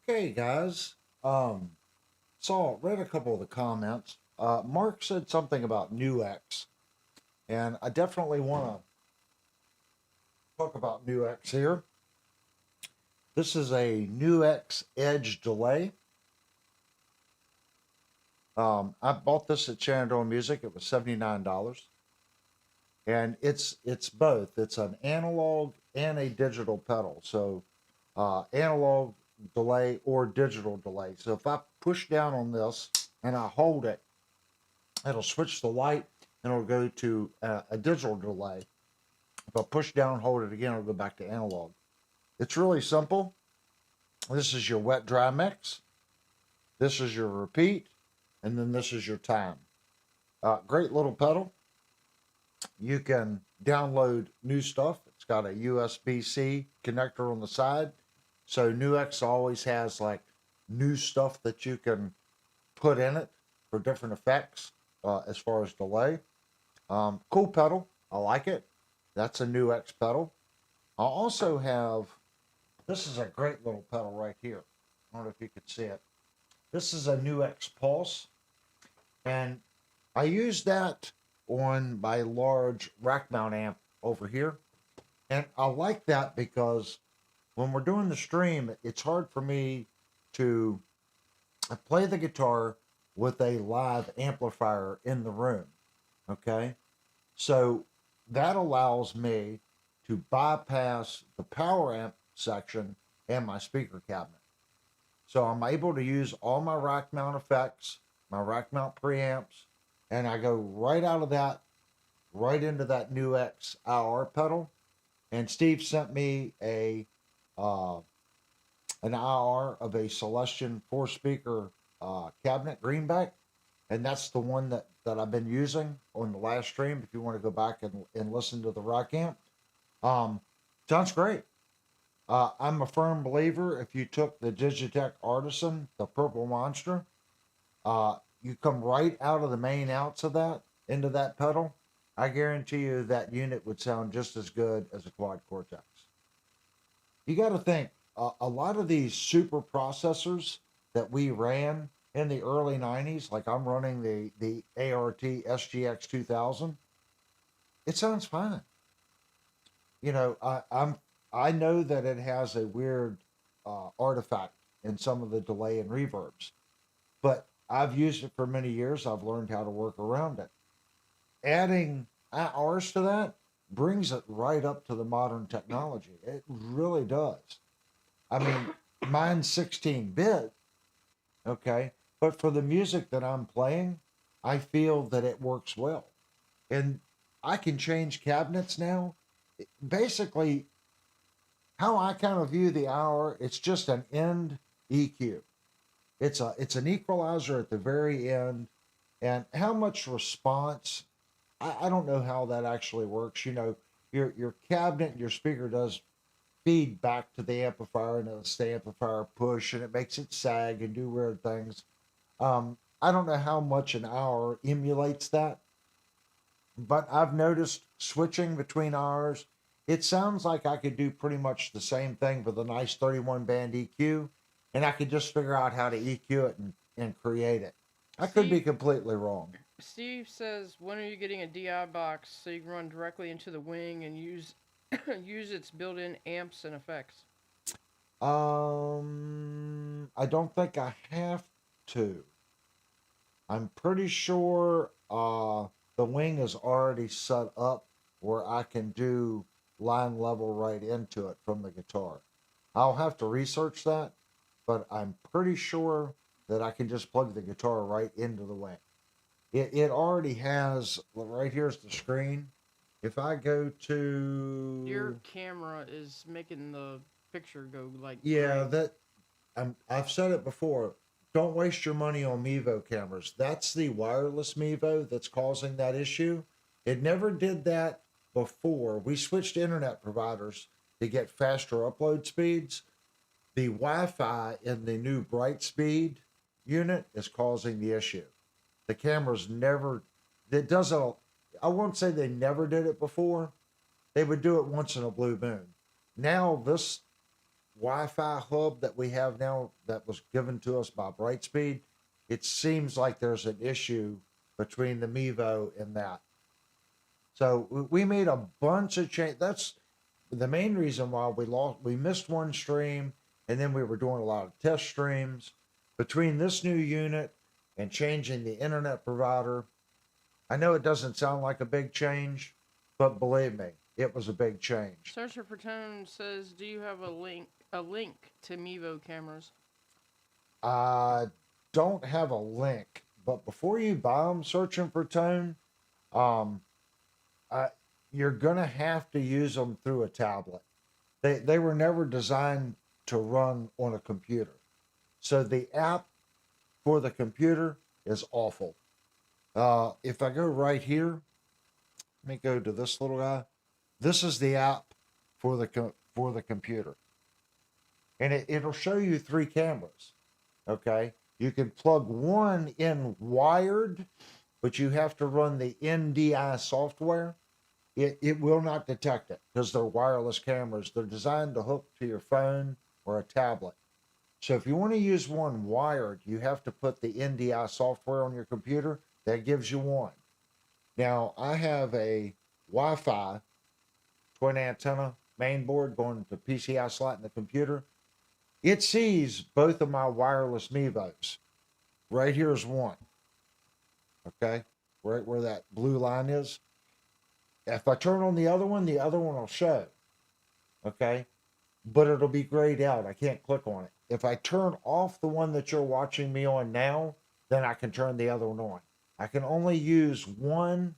Okay, guys. Read a couple of the comments. Mark said something about Nux, and I definitely want to talk about Nux here. This is a Nux Edge delay. I bought this at Shenandoah Music. It was $79, and it's both. It's an analog and a digital pedal. So analog delay or digital delay. So if I push down on this and I hold it, it'll switch the light and it'll go to a digital delay. If I push down and hold it again, it'll go back to analog. It's really simple. This is your wet dry mix. This is your repeat. And then this is your time. Great little pedal. You can download new stuff. It's got a USB-C connector on the side. So Nux always has like new stuff that you can put in it for different effects as far as delay. Cool pedal. I like it. That's a Nux pedal. I also have, this is a great little pedal right here. I don't know if you could see it. This is a Nux Pulse. And I use that on my large rack mount amp over here. And I like that because when we're doing the stream, it's hard for me to play the guitar with a live amplifier in the room. Okay. So that allows me to bypass the power amp section and my speaker cabinet. So I'm able to use all my rack mount effects, my rack mount preamps, and I go right out of that, right into that Nux IR pedal. And Steve sent me an IR of a Celestion 4-speaker cabinet greenback, and that's the one that I've been using on the last stream. If you want to go back and listen to the rack amp, sounds great. I'm a firm believer. If you took the Digitech Artisan, the Purple Monster, you come right out of the main outs of that into that pedal, I guarantee you that unit would sound just as good as a Quad Cortex. You got to think, a lot of these super processors that we ran in the early 90s, like I'm running the ART SGX 2000, it sounds fine. You know, I know that it has a weird artifact in some of the delay and reverbs, but I've used it for many years. I've learned how to work around it. Adding IRs to that brings it right up to the modern technology. It really does. I mean, mine's 16-bit, okay, but for the music that I'm playing, I feel that it works well. And I can change cabinets now. Basically, how I kind of view the IR, it's just an end EQ. It's an equalizer at the very end, and how much response, I don't know how that actually works. You know, your cabinet and your speaker does feed back to the amplifier, and it's the amplifier push, and it makes it sag and do weird things. I don't know how much an IR emulates that, but I've noticed switching between IRs, it sounds like I could do pretty much the same thing with a nice 31 band EQ, and I could just figure out how to EQ it and create it. I could be completely wrong. Steve says, when are you getting a DI box so you can run directly into the wing and use use its built-in amps and effects? I don't think I have to. I'm pretty sure the wing is already set up where I can do line level right into it from the guitar. I'll have to research that, but I'm pretty sure that I can just plug the guitar right into the wing. It already has, right here's the screen. If I go to... Your camera is making the picture go like... Yeah, gray. I've said it before. Don't waste your money on Mevo cameras. That's the wireless Mevo that's causing that issue. It never did that before. We switched internet providers to get faster upload speeds. The Wi-Fi in the new Brightspeed unit is causing the issue. The cameras never, it doesn't, I won't say they never did it before. They would do it once in a blue moon. Now Wi-Fi hub that we have now that was given to us by Brightspeed, it seems like there's an issue between the Mevo and that. So we made a bunch of change. That's the main reason why we missed one stream, and then we were doing a lot of test streams. Between this new unit and changing the internet provider, I know it doesn't sound like a big change, but believe me, it was a big change. Searcher for Tone says, "Do you have a link to Mevo cameras?" I don't have a link, but before you buy them, searching for tone, um, you're gonna have to use them through a tablet. They were never designed to run on a computer, so the app for the computer is awful. If I go right here, let me go to this little guy. This is the app for the computer, and it'll show you 3 cameras. Okay, you can plug one in wired, but you have to run the NDI software. It will not detect it because they're wireless cameras. They're designed to hook to your phone or a tablet. So if you want to use one wired, you have to put the NDI software on your computer. That gives you one. Now I have a Wi-Fi twin antenna main board going to PCI slot in the computer. It sees both of my wireless Mevos. Right here's one. Okay, right where that blue line is. If I turn on the other one will show. Okay, but it'll be grayed out. I can't click on it. If I turn off the one that you're watching me on now, then I can turn the other one on. I can only use one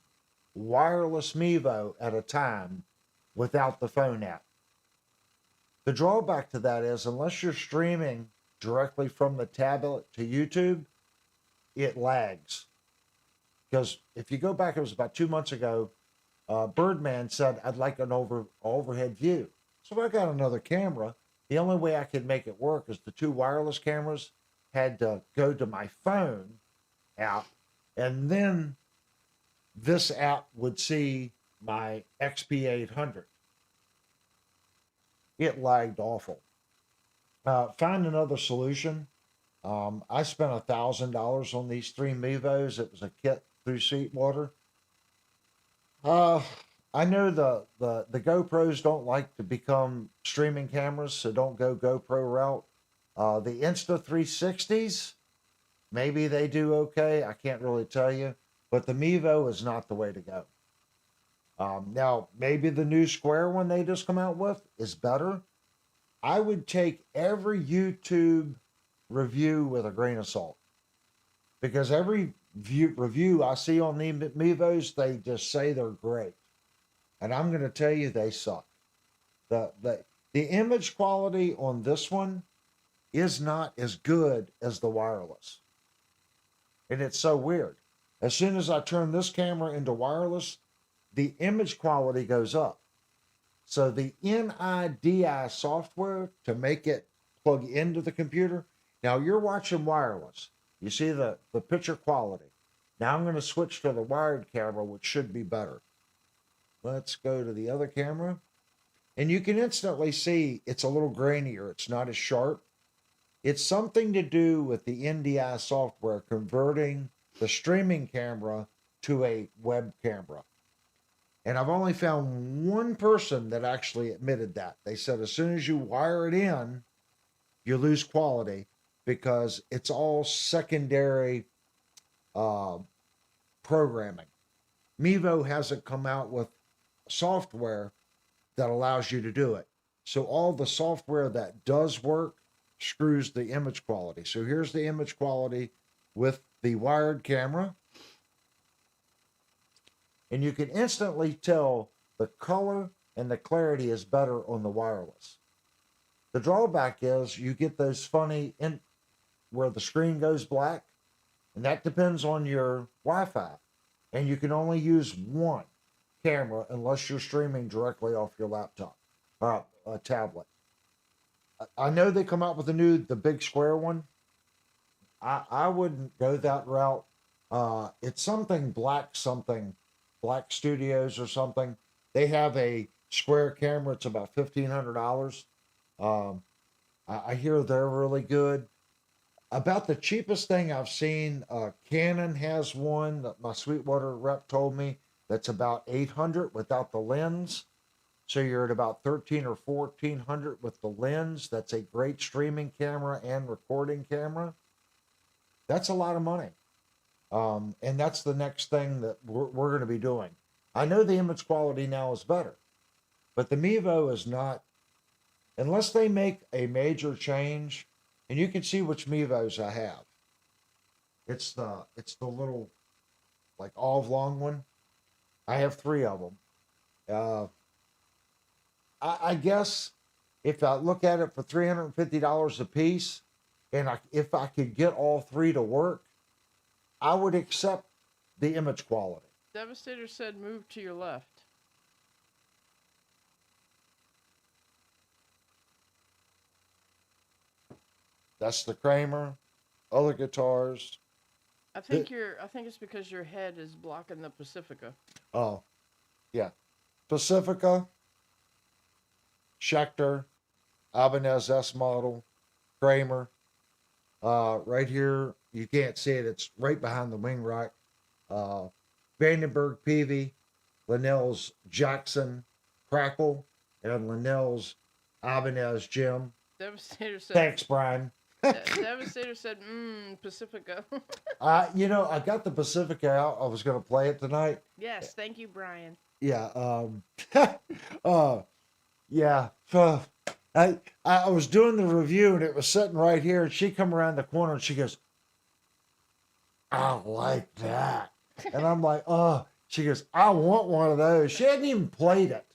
wireless Mevo at a time without the phone app. The drawback to that is unless you're streaming directly from the tablet to YouTube, it lags. Because if you go back, it was about 2 months ago, Birdman said, I'd like an overhead view. So I got another camera. The only way I could make it work is the 2 wireless cameras had to go to my phone app, and then this app would see my XP800. It lagged awful. Find another solution. I spent $1,000 on these 3 Mevos. It was a kit through Sweetwater. I know the GoPros don't like to become streaming cameras, so don't go GoPro route. The Insta360s, maybe they do okay. I can't really tell you, but the Mevo is not the way to go. Now, maybe the new square one they just come out with is better. I would take every YouTube review with a grain of salt because every review I see on the Mevos, they just say they're great. And I'm going to tell you, they suck. The image quality on this one is not as good as the wireless. And it's so weird. As soon as I turn this camera into wireless, the image quality goes up. So the NIDI software to make it plug into the computer. Now you're watching wireless. You see the picture quality. Now I'm going to switch to the wired camera, which should be better. Let's go to the other camera. And you can instantly see it's a little grainier. It's not as sharp. It's something to do with the NDI software converting the streaming camera to a web camera. And I've only found one person that actually admitted that. They said as soon as you wire it in, you lose quality because it's all secondary programming. Mevo hasn't come out with software that allows you to do it. So all the software that does work screws the image quality. So here's the image quality with the wired camera. And you can instantly tell the color and the clarity is better on the wireless. The drawback is you get those funny where the screen goes black, and that depends on your Wi-Fi. And you can only use one camera unless you're streaming directly off your laptop or a tablet. I know they come out with the big square one. I wouldn't go that route. It's something Black Studios or something. They have a square camera. It's about $1,500. I hear they're really good. About the cheapest thing I've seen, Canon has one that my Sweetwater rep told me that's about 800 without the lens. So you're at about 13 or 1400 with the lens. That's a great streaming camera and recording camera. That's a lot of money. And that's the next thing that we're going to be doing. I know the image quality now is better, but the Mevo is not, unless they make a major change. And you can see which Mevos I have. It's the little like oblong one. I have 3 of them. I guess if I look at it for $350 a piece, and if I could get all 3 to work, I would accept the image quality. Devastator said move to your left. That's the Kramer. Other guitars. I think it's because your head is blocking the Pacifica. Oh, yeah. Pacifica, Schecter, Ibanez S model, Kramer. Right here, you can't see it. It's right behind the wing rack. Vandenberg Peavy, Linnell's Jackson Crackle, and Linnell's Ibanez Jim. Devastator said. Thanks, Brian. Devastator said, Pacifica. I got the Pacifica out. I was going to play it tonight. Yes, thank you, Brian. Yeah. Yeah. I was doing the review and it was sitting right here, and she come around the corner and she goes, I like that. And I'm like, oh, she goes, I want one of those. She hadn't even played it.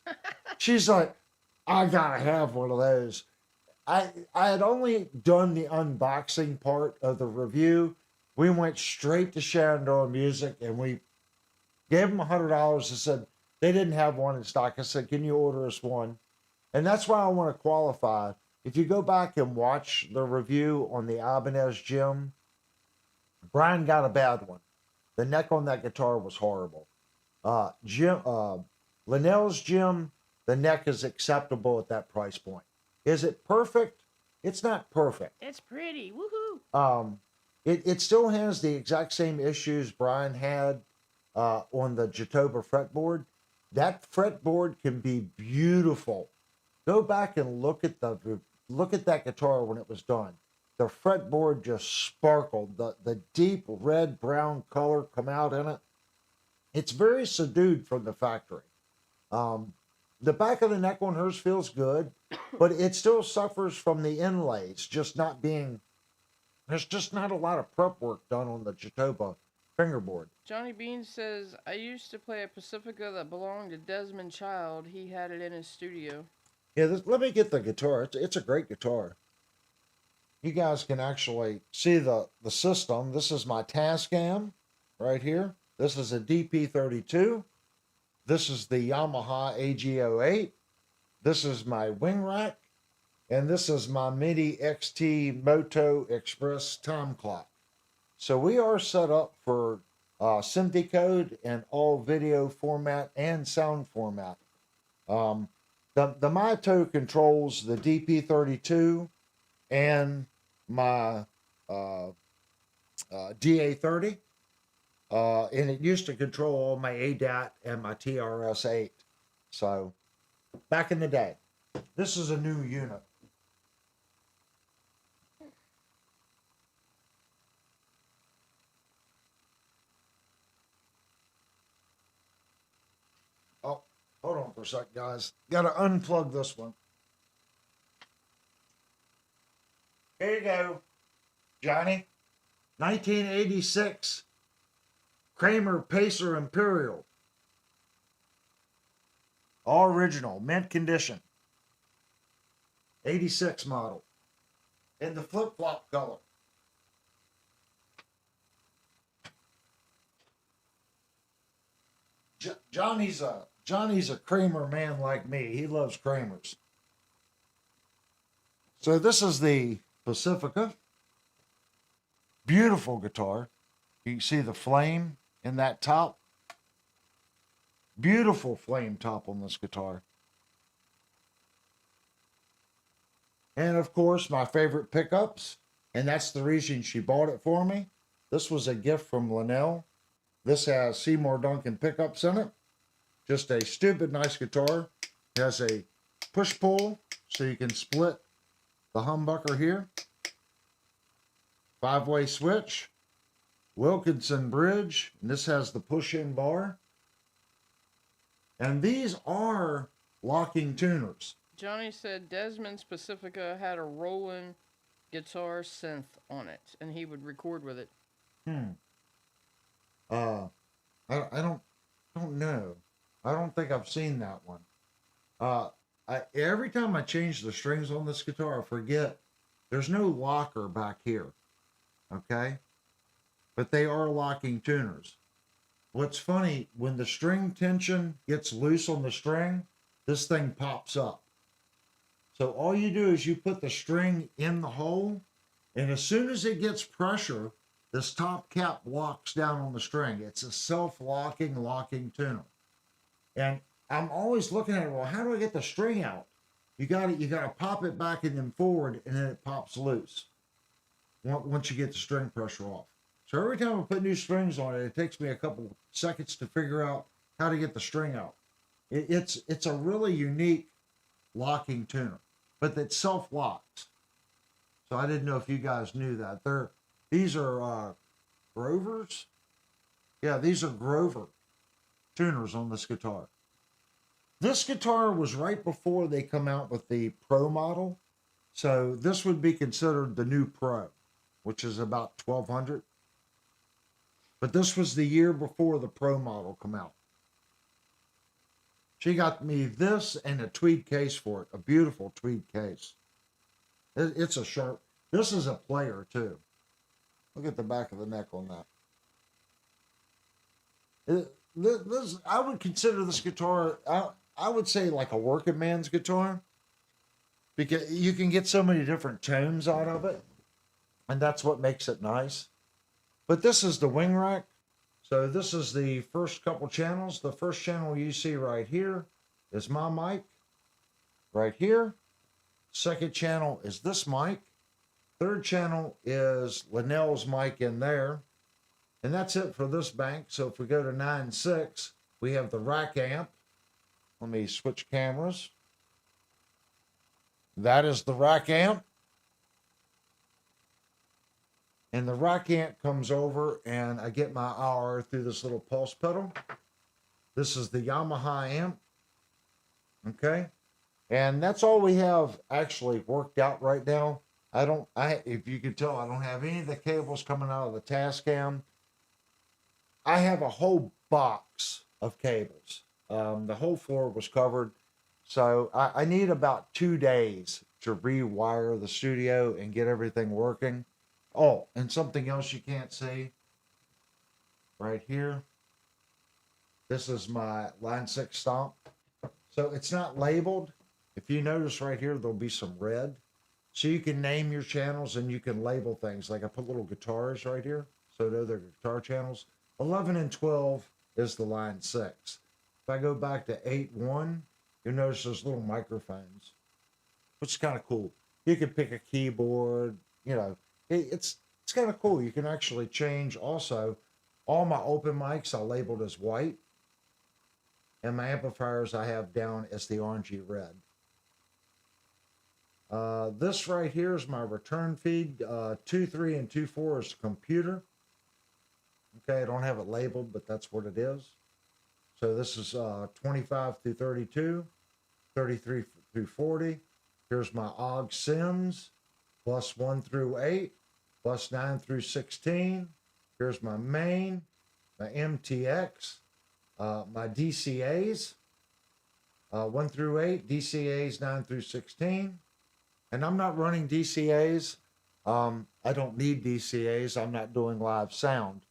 She's like, I gotta have one of those. I had only done the unboxing part of the review. We went straight to Shenandoah Music and we gave them $100 and said they didn't have one in stock. I said, can you order us one? And that's why I want to qualify. If you go back and watch the review on the Ibanez Jim, Brian got a bad one. The neck on that guitar was horrible. Linnell's Jim, the neck is acceptable at that price point. Is it perfect? It's not perfect. It's pretty. Woohoo. It still has the exact same issues Brian had on the Jatoba fretboard. That fretboard can be beautiful. Go back and look at that guitar when it was done. The fretboard just sparkled. The deep red brown color come out in it. It's very subdued from the factory. The back of the neck on hers feels good, but it still suffers from the inlays just not being. There's just not a lot of prep work done on the Jatoba fingerboard. Johnny Bean says, I used to play a Pacifica that belonged to Desmond Child. He had it in his studio. Yeah, let me get the guitar. It's a great guitar. You guys can actually see the system. This is my Tascam right here. This is a DP32. This is the Yamaha AG08. This is my wing rack. And this is my MIDI XT Moto Express time clock. So we are set up for SIMD code and all video format and sound format. The Mito controls the DP32 and my DA30. And it used to control all my ADAT and my TRS-8. So back in the day, this is a new unit. Oh, hold on for a sec, guys. Got to unplug this one. Here you go, Johnny. 1986 Kramer Pacer Imperial. All original, mint condition. 86 model. In the flip-flop color. Johnny's a Kramer man like me. He loves Kramers. So this is the Pacifica. Beautiful guitar. You can see the flame in that top. Beautiful flame top on this guitar. And of course, my favorite pickups, and that's the reason she bought it for me. This was a gift from Linnell. This has Seymour Duncan pickups in it. Just a stupid nice guitar. It has a push pull so you can split the humbucker here. 5-way switch. Wilkinson bridge. And this has the push-in bar. And these are locking tuners. Johnny said Desmond's Pacifica had a Roland guitar synth on it, and he would record with it. I don't know. I don't think I've seen that one. Every time I change the strings on this guitar, I forget there's no locker back here. Okay? But they are locking tuners. What's funny, when the string tension gets loose on the string, this thing pops up. So all you do is you put the string in the hole, and as soon as it gets pressure, this top cap locks down on the string. It's a self-locking locking tuner. And I'm always looking at it, well, how do I get the string out? You gotta pop it back and then forward, and then it pops loose once you get the string pressure off. So every time I put new strings on it, it takes me a couple seconds to figure out how to get the string out. It's a really unique locking tuner, but it self-locks. So I didn't know if you guys knew that. These are Grovers. Yeah, these are Grover tuners on this guitar. This guitar was right before they come out with the Pro model. So this would be considered the new Pro, which is about $1,200. But this was the year before the Pro model come out. She got me this and a tweed case for it, a beautiful tweed case. It's a sharp. This is a player too. Look at the back of the neck on that. I would consider this guitar, I would say like a working man's guitar, because you can get so many different tones out of it, and that's what makes it nice. But this is the wing rack. So this is the first couple channels. The first channel you see right here is my mic, right here. Second channel is this mic. Third channel is Linnell's mic in there. And that's it for this bank. So if we go to 9.6, we have the rack amp. Let me switch cameras. That is the rack amp. And the rack amp comes over and I get my IR through this little pulse pedal. This is the Yamaha amp. Okay. And that's all we have actually worked out right now. If you can tell, I don't have any of the cables coming out of the Tascam. I have a whole box of cables. The whole floor was covered. So I need about 2 days to rewire the studio and get everything working. Oh, and something else you can't see right here. This is my line 6 stomp. So it's not labeled. If you notice right here, there'll be some red. So you can name your channels and you can label things. Like I put little guitars right here. So they're guitar channels. 11 and 12 is the line 6. If I go back to 8-1, you'll notice there's little microphones, which is kind of cool. You can pick a keyboard, you know. It's kind of cool. You can actually change also. All my open mics I labeled as white. And my amplifiers I have down as the orangey red. This right here is my return feed. 2.3 and 2.4 is computer. Okay, I don't have it labeled, but that's what it is. So this is 25 through 32, 33 through 40. Here's my OG Sims. Plus 1 through 8, plus 9 through 16. Here's my main, my MTX, my DCAs, 1 through 8, DCAs 9 through 16. And I'm not running DCAs. I don't need DCAs. I'm not doing live sound.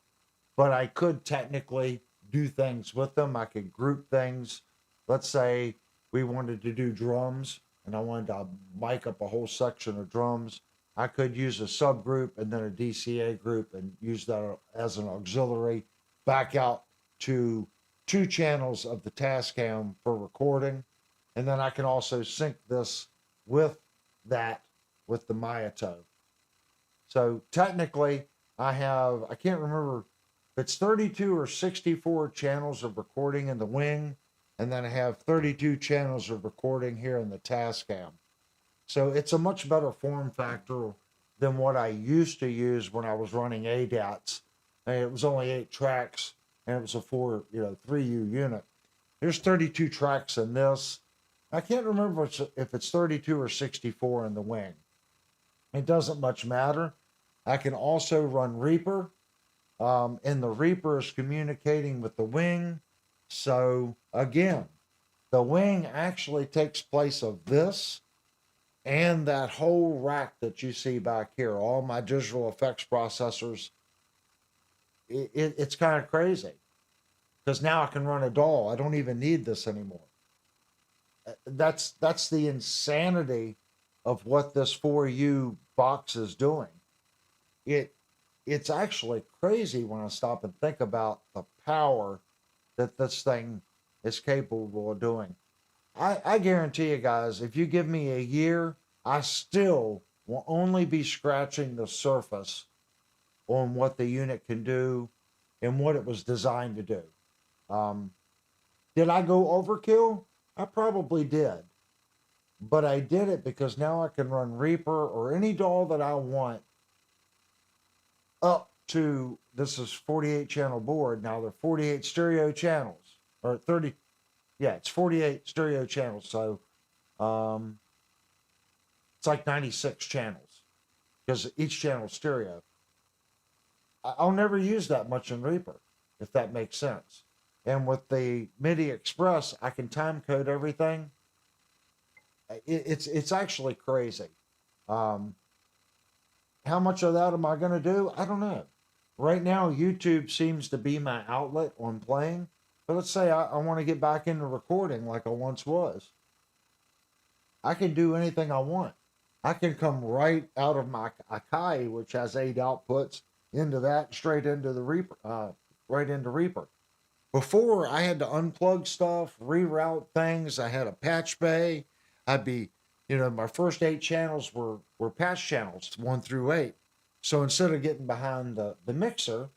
But I could technically do things with them. I could group things. Let's say we wanted to do drums, and I wanted to mic up a whole section of drums. I could use a subgroup and then a DCA group and use that as an auxiliary back out to 2 channels of the Tascam for recording. And then I can also sync this with that with the Mayato. So technically, I can't remember if it's 32 or 64 channels of recording in the wing, and then I have 32 channels of recording here in the Tascam. So it's a much better form factor than what I used to use when I was running ADATs. And it was only 8 tracks, and it was a 3U unit. There's 32 tracks in this. I can't remember if it's 32 or 64 in the wing. It doesn't much matter. I can also run Reaper, and the Reaper is communicating with the wing. So again, the wing actually takes place of this and that whole rack that you see back here, all my digital effects processors. It's kind of crazy because now I can run a DAW. I don't even need this anymore. That's the insanity of what this 4U box is doing. It's actually crazy when I stop and think about the power that this thing is capable of doing. I guarantee you guys, if you give me a year, I still will only be scratching the surface on what the unit can do and what it was designed to do. Did I go overkill? I probably did. But I did it because now I can run Reaper or any DAW that I want up to, this is 48 channel board. Now they're 48 stereo channels, or 30, yeah, it's 48 stereo channels. So it's like 96 channels because each channel is stereo. I'll never use that much in Reaper, if that makes sense. And with the MIDI Express, I can time code everything. It's actually crazy. How much of that am I going to do? I don't know. Right now, YouTube seems to be my outlet on playing. But let's say I want to get back into recording like I once was. I can do anything I want. I can come right out of my Akai, which has 8 outputs, into that, straight into the Reaper, right into Reaper. Before, I had to unplug stuff, reroute things. I had a patch bay. I'd be, my first 8 channels were patch channels, 1 through 8. So instead of getting behind the mixer,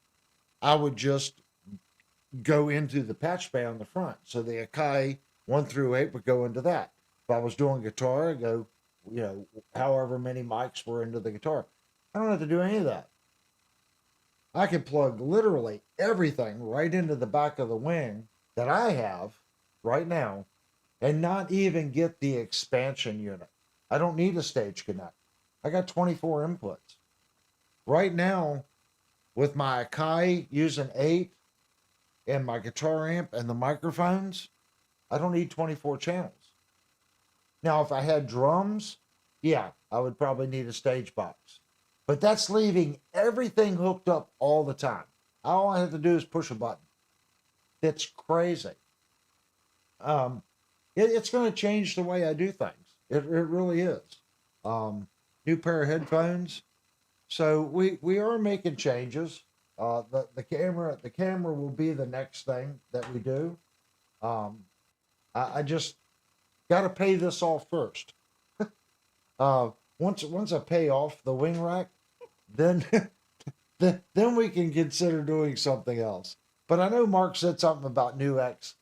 I would just go into the patch bay on the front. So the Akai 1 through 8 would go into that. If I was doing guitar, I'd go, however many mics were into the guitar. I don't have to do any of that. I can plug literally everything right into the back of the wing that I have right now and not even get the expansion unit. I don't need a stage connect. I got 24 inputs. Right now, with my Akai using 8 and my guitar amp and the microphones, I don't need 24 channels. Now, if I had drums, yeah, I would probably need a stage box. But that's leaving everything hooked up all the time. All I have to do is push a button. It's crazy. It's going to change the way I do things. It really is. New pair of headphones. So we are making changes. The camera will be the next thing that we do. I just got to pay this off first. Once I pay off the wing rack, then then we can consider doing something else. But I know Mark said something about New X,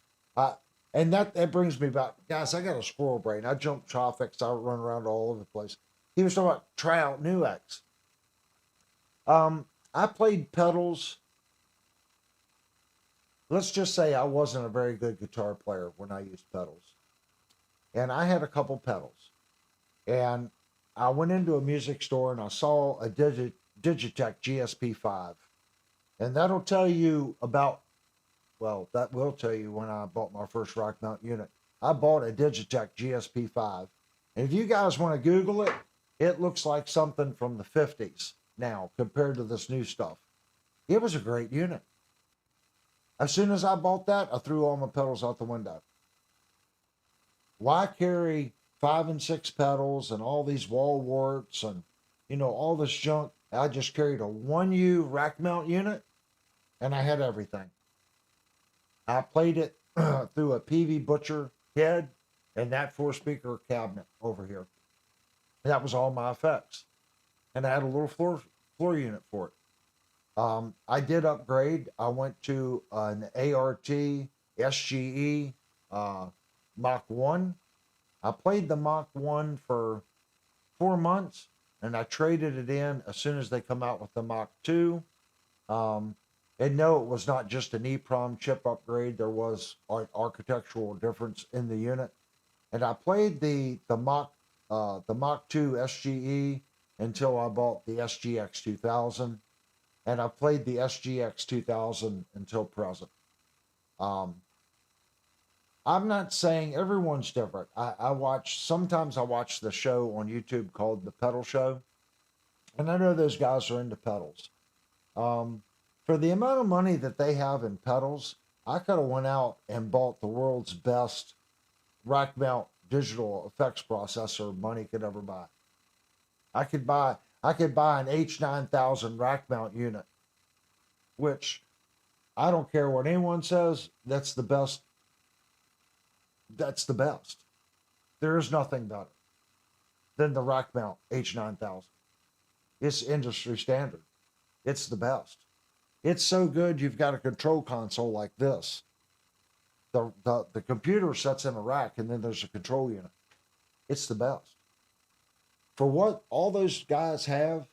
and that brings me back, guys. I got a squirrel brain. I jump topics. I run around all over the place. He was talking about try out New X. I played pedals. Let's just say I wasn't a very good guitar player when I used pedals, and I had a couple pedals, and I went into a music store and I saw a Digitech GSP5. And that'll tell you about, that will tell you when I bought my first rack mount unit. I bought a Digitech GSP5. And if you guys want to Google it, it looks like something from the 50s now compared to this new stuff. It was a great unit. As soon as I bought that, I threw all my pedals out the window. Why carry 5 and 6 pedals and all these wall warts and all this junk? I just carried a 1U rack mount unit and I had everything. I played it through a PV Butcher head and that 4-speaker cabinet over here. That was all my effects. And I had a little floor unit for it. I did upgrade. I went to an ART SGE Mach 1. I played the Mach 1 for 4 months, and I traded it in as soon as they come out with the Mach 2. And no, it was not just an EEPROM chip upgrade. There was an architectural difference in the unit. And I played the Mach 2 SGE until I bought the SGX 2000, and I played the SGX 2000 until present. I'm not saying everyone's different. Sometimes I watch the show on YouTube called The Pedal Show, and I know those guys are into pedals. For the amount of money that they have in pedals, I could have went out and bought the world's best rack mount digital effects processor money could ever buy. I could buy an H9000 rack mount unit, which I don't care what anyone says, that's the best. That's the best. There is nothing better than the rack mount H9000. It's industry standard. It's the best. It's so good you've got a control console like this. The computer sets in a rack and then there's a control unit. It's the best. For what all those guys have,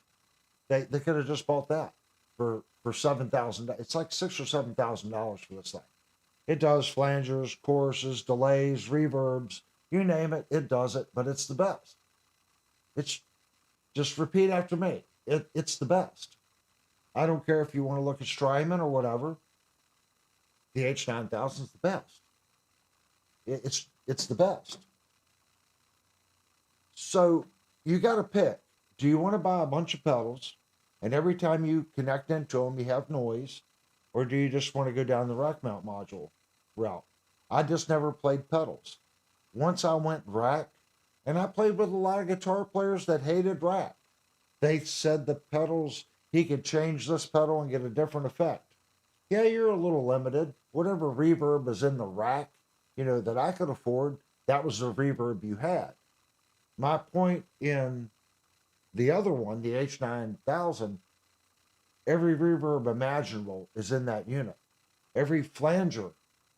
they could have just bought that for $7,000. It's like $6,000 or $7,000 for this thing. It does flangers, choruses, delays, reverbs, you name it, it does it, but it's the best. It's just repeat after me. It's the best. I don't care if you want to look at Strymon or whatever. The H9000 is the best. It's the best. So you got to pick. Do you want to buy a bunch of pedals, and every time you connect into them, you have noise, or do you just want to go down the rack mount module route? I just never played pedals. Once I went rack, and I played with a lot of guitar players that hated rack. They said the pedals, he could change this pedal and get a different effect. Yeah, you're a little limited. Whatever reverb is in the rack, that I could afford, that was the reverb you had. My point in the other one, the H9000, every reverb imaginable is in that unit. Every flanger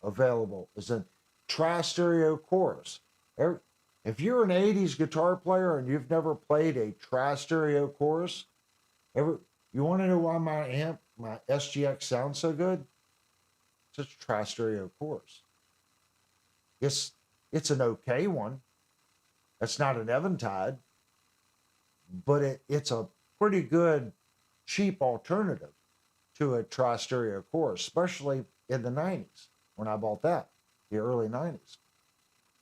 available is in tri-stereo chorus. If you're an 80s guitar player and you've never played a tri-stereo chorus, you want to know why my amp, my SGX sounds so good? It's a tri-stereo chorus. It's an okay one. It's not an Eventide, but it's a pretty good, cheap alternative to a tri-stereo chorus, especially in the 90s when I bought that, the early 90s.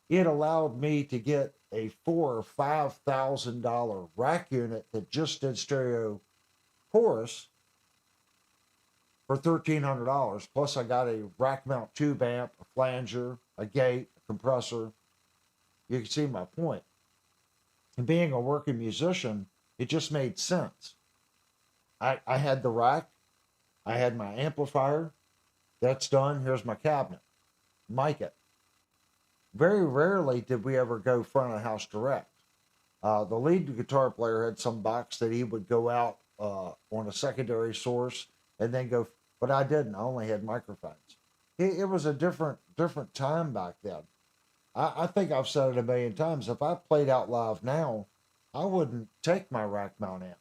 It allowed me to get a $4,000 or $5,000 rack unit that just did stereo chorus for $1,300. Plus, I got a rack mount tube amp, a flanger, a gate, a compressor. You can see my point. And being a working musician, it just made sense. I had the rack, I had my amplifier. That's done. Here's my cabinet. Mic it. Very rarely did we ever go front of house direct. The lead guitar player had some box that he would go out on a secondary source and then go, but I didn't. I only had microphones. It was a different time back then. I think I've said it a million times. If I played out live now, I wouldn't take my rack mount amp.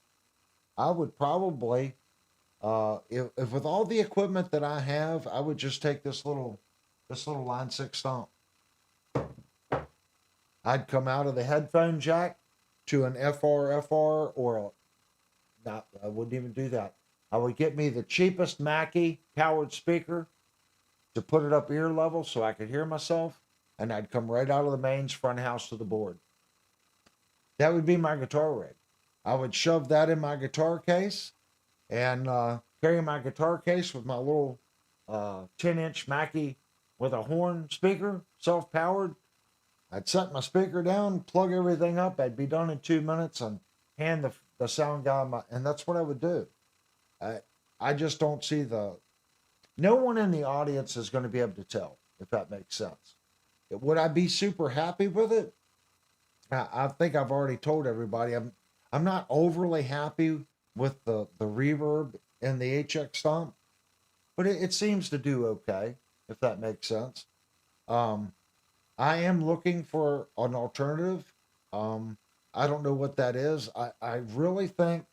I would probably, if with all the equipment that I have, I would just take this little Line 6 stomp. I'd come out of the headphone jack to an FR, or not, I wouldn't even do that. I would get me the cheapest Mackie powered speaker to put it up ear level so I could hear myself, and I'd come right out of the mains front house to the board. That would be my guitar rig. I would shove that in my guitar case and carry my guitar case with my little 10-inch Mackie with a horn speaker, self-powered. I'd set my speaker down, plug everything up. I'd be done in 2 minutes and hand the sound guy and that's what I would do. I just don't see no one in the audience is going to be able to tell, if that makes sense. Would I be super happy with it? I think I've already told everybody I'm not overly happy with the reverb in the HX Stomp, but it seems to do okay, if that makes sense. Um, I am looking for an alternative. Um, I don't know what that is. I really think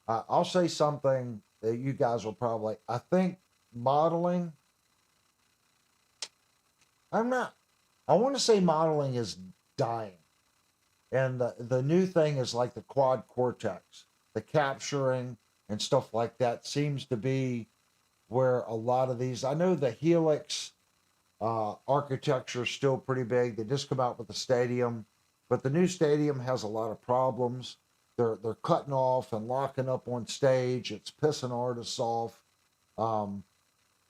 I'll say something that you guys will probably. I think modeling. I'm not. I want to say modeling is dying, and the new thing is like the quad cortex, the capturing and stuff like that seems to be where a lot of these. I know the Helix architecture is still pretty big. They just come out with the stadium, but the new stadium has a lot of problems. They're cutting off and locking up on stage. It's pissing artists off. Um,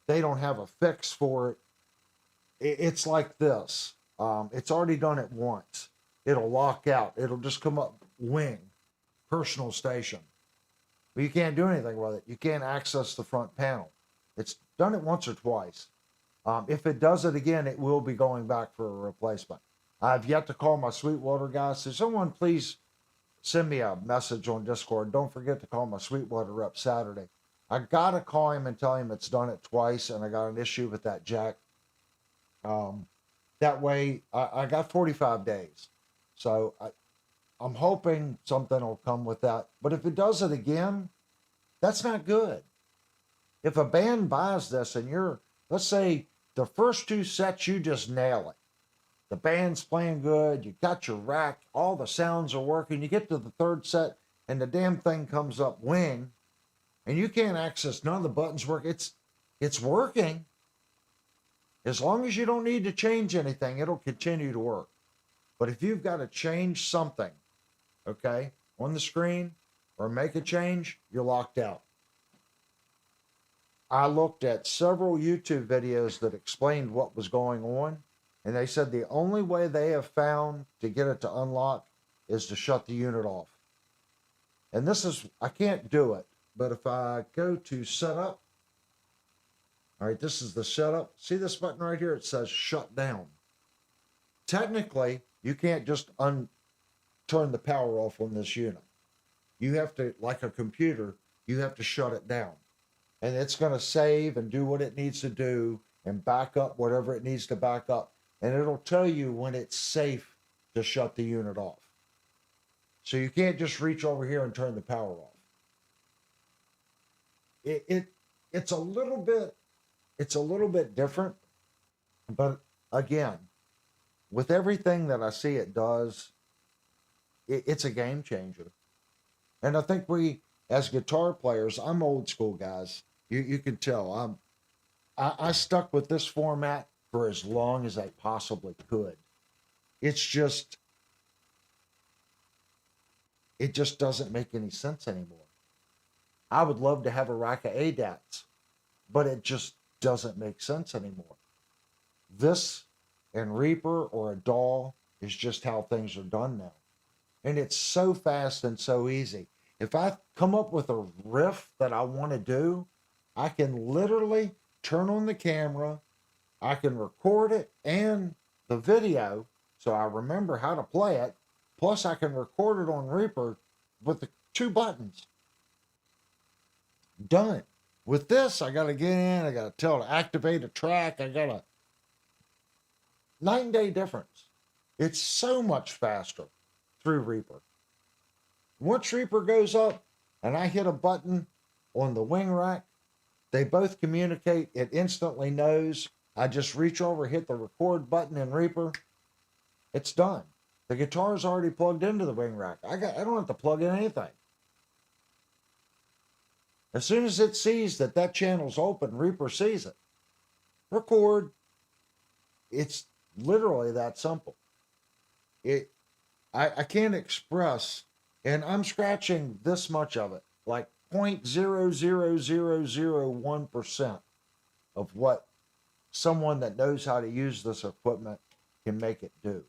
they don't have a fix for it. It's like this. It's already done it once. It'll lock out. It'll just come up wing, personal station. But you can't do anything with it. You can't access the front panel. It's done it once or twice. If it does it again, it will be going back for a replacement. I've yet to call my Sweetwater guy. So someone please send me a message on Discord. Don't forget to call my Sweetwater rep Saturday. I gotta call him and tell him it's done it twice and I got an issue with that jack. That way I got 45 days. So I'm hoping something will come with that. But if it does it again, that's not good. If a band buys this and let's say the first two sets, you just nail it. The band's playing good. You got your rack. All the sounds are working. You get to the third set and the damn thing comes up wing and you can't access, none of the buttons work. It's working. As long as you don't need to change anything, it'll continue to work. But if you've got to change something, okay, on the screen or make a change, you're locked out. I looked at several YouTube videos that explained what was going on, and they said the only way they have found to get it to unlock is to shut the unit off. And I can't do it, but if I go to setup, all right, this is the setup. See this button right here? It says shut down. Technically, you can't just turn the power off on this unit. You have to, like a computer, you have to shut it down. And it's going to save and do what it needs to do and back up whatever it needs to back up. And it'll tell you when it's safe to shut the unit off. So you can't just reach over here and turn the power off. It's a little bit different, but again, with everything that I see it does, it's a game changer. And I think as guitar players, I'm old school guys. You can tell I stuck with this format for as long as I possibly could. It just doesn't make any sense anymore. I would love to have a rack of ADATs, but it just doesn't make sense anymore. This and Reaper or a DAW is just how things are done now. And it's so fast and so easy. If I come up with a riff that I want to do, I can literally turn on the camera, I can record it and the video so I remember how to play it, plus I can record it on Reaper with the 2 buttons. Done. With this, I got to get in, I got to tell it to activate a track, I got to... Night and day difference. It's so much faster through Reaper. Once Reaper goes up and I hit a button on the wing rack, they both communicate. It instantly knows. I just reach over, hit the record button in Reaper. It's done. The guitar's already plugged into the wing rack. I don't have to plug in anything. As soon as it sees that channel's open, Reaper sees it. Record. It's literally that simple. I can't express, and I'm scratching this much of it, like 0.00001% of what someone that knows how to use this equipment can make it do,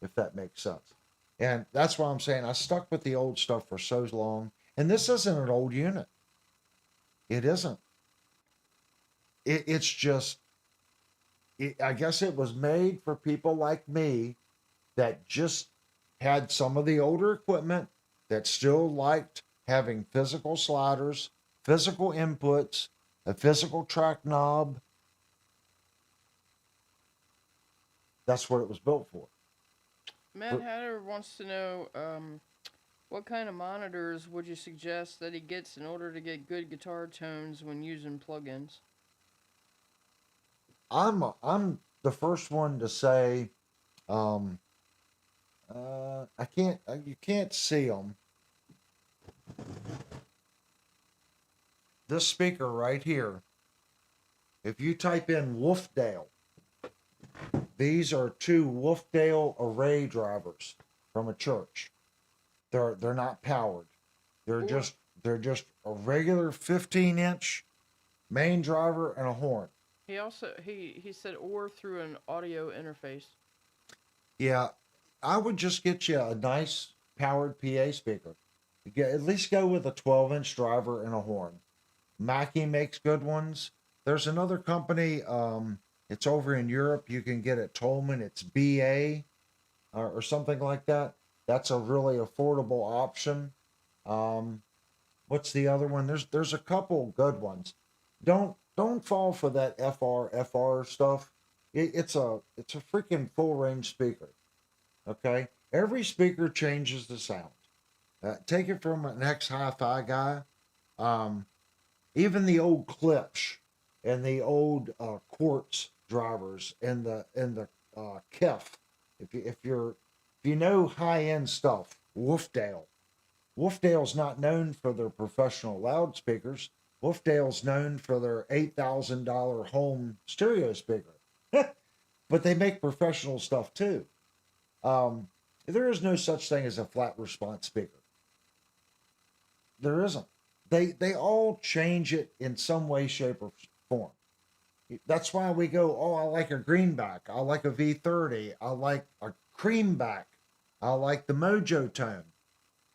if that makes sense. And that's why I'm saying I stuck with the old stuff for so long. And this isn't an old unit. It isn't. It's just, I guess it was made for people like me that just had some of the older equipment that still liked having physical sliders, physical inputs, a physical track knob. That's what it was built for. Mad Hatter wants to know what kind of monitors would you suggest that he gets in order to get good guitar tones when using plugins? I'm the first one to say, I can't, you can't see them. This speaker right here, if you type in Wolfdale, these are two Wolfdale array drivers from a church. They're not powered. They're just a regular 15-inch main driver and a horn. He also he said or through an audio interface. Yeah, I would just get you a nice powered PA speaker. At least go with a 12-inch driver and a horn. Mackie makes good ones. There's another company, it's over in Europe. You can get it Tolman. It's BA or something like that. That's a really affordable option. What's the other one? There's a couple good ones. Don't fall for that FR stuff. It's a freaking full range speaker. Okay, every speaker changes the sound. Take it from an ex-hi-fi guy. Even the old Klipsch and the old Quartz drivers and the Kef. If you know high-end stuff, Wolfdale's not known for their professional loudspeakers. Wolfdale's known for their $8,000 home stereo speaker. But they make professional stuff too. There is no such thing as a flat response speaker. There isn't. They all change it in some way, shape, or form. That's why we go, oh, I like a greenback. I like a V30. I like a creamback. I like the Mojo tone.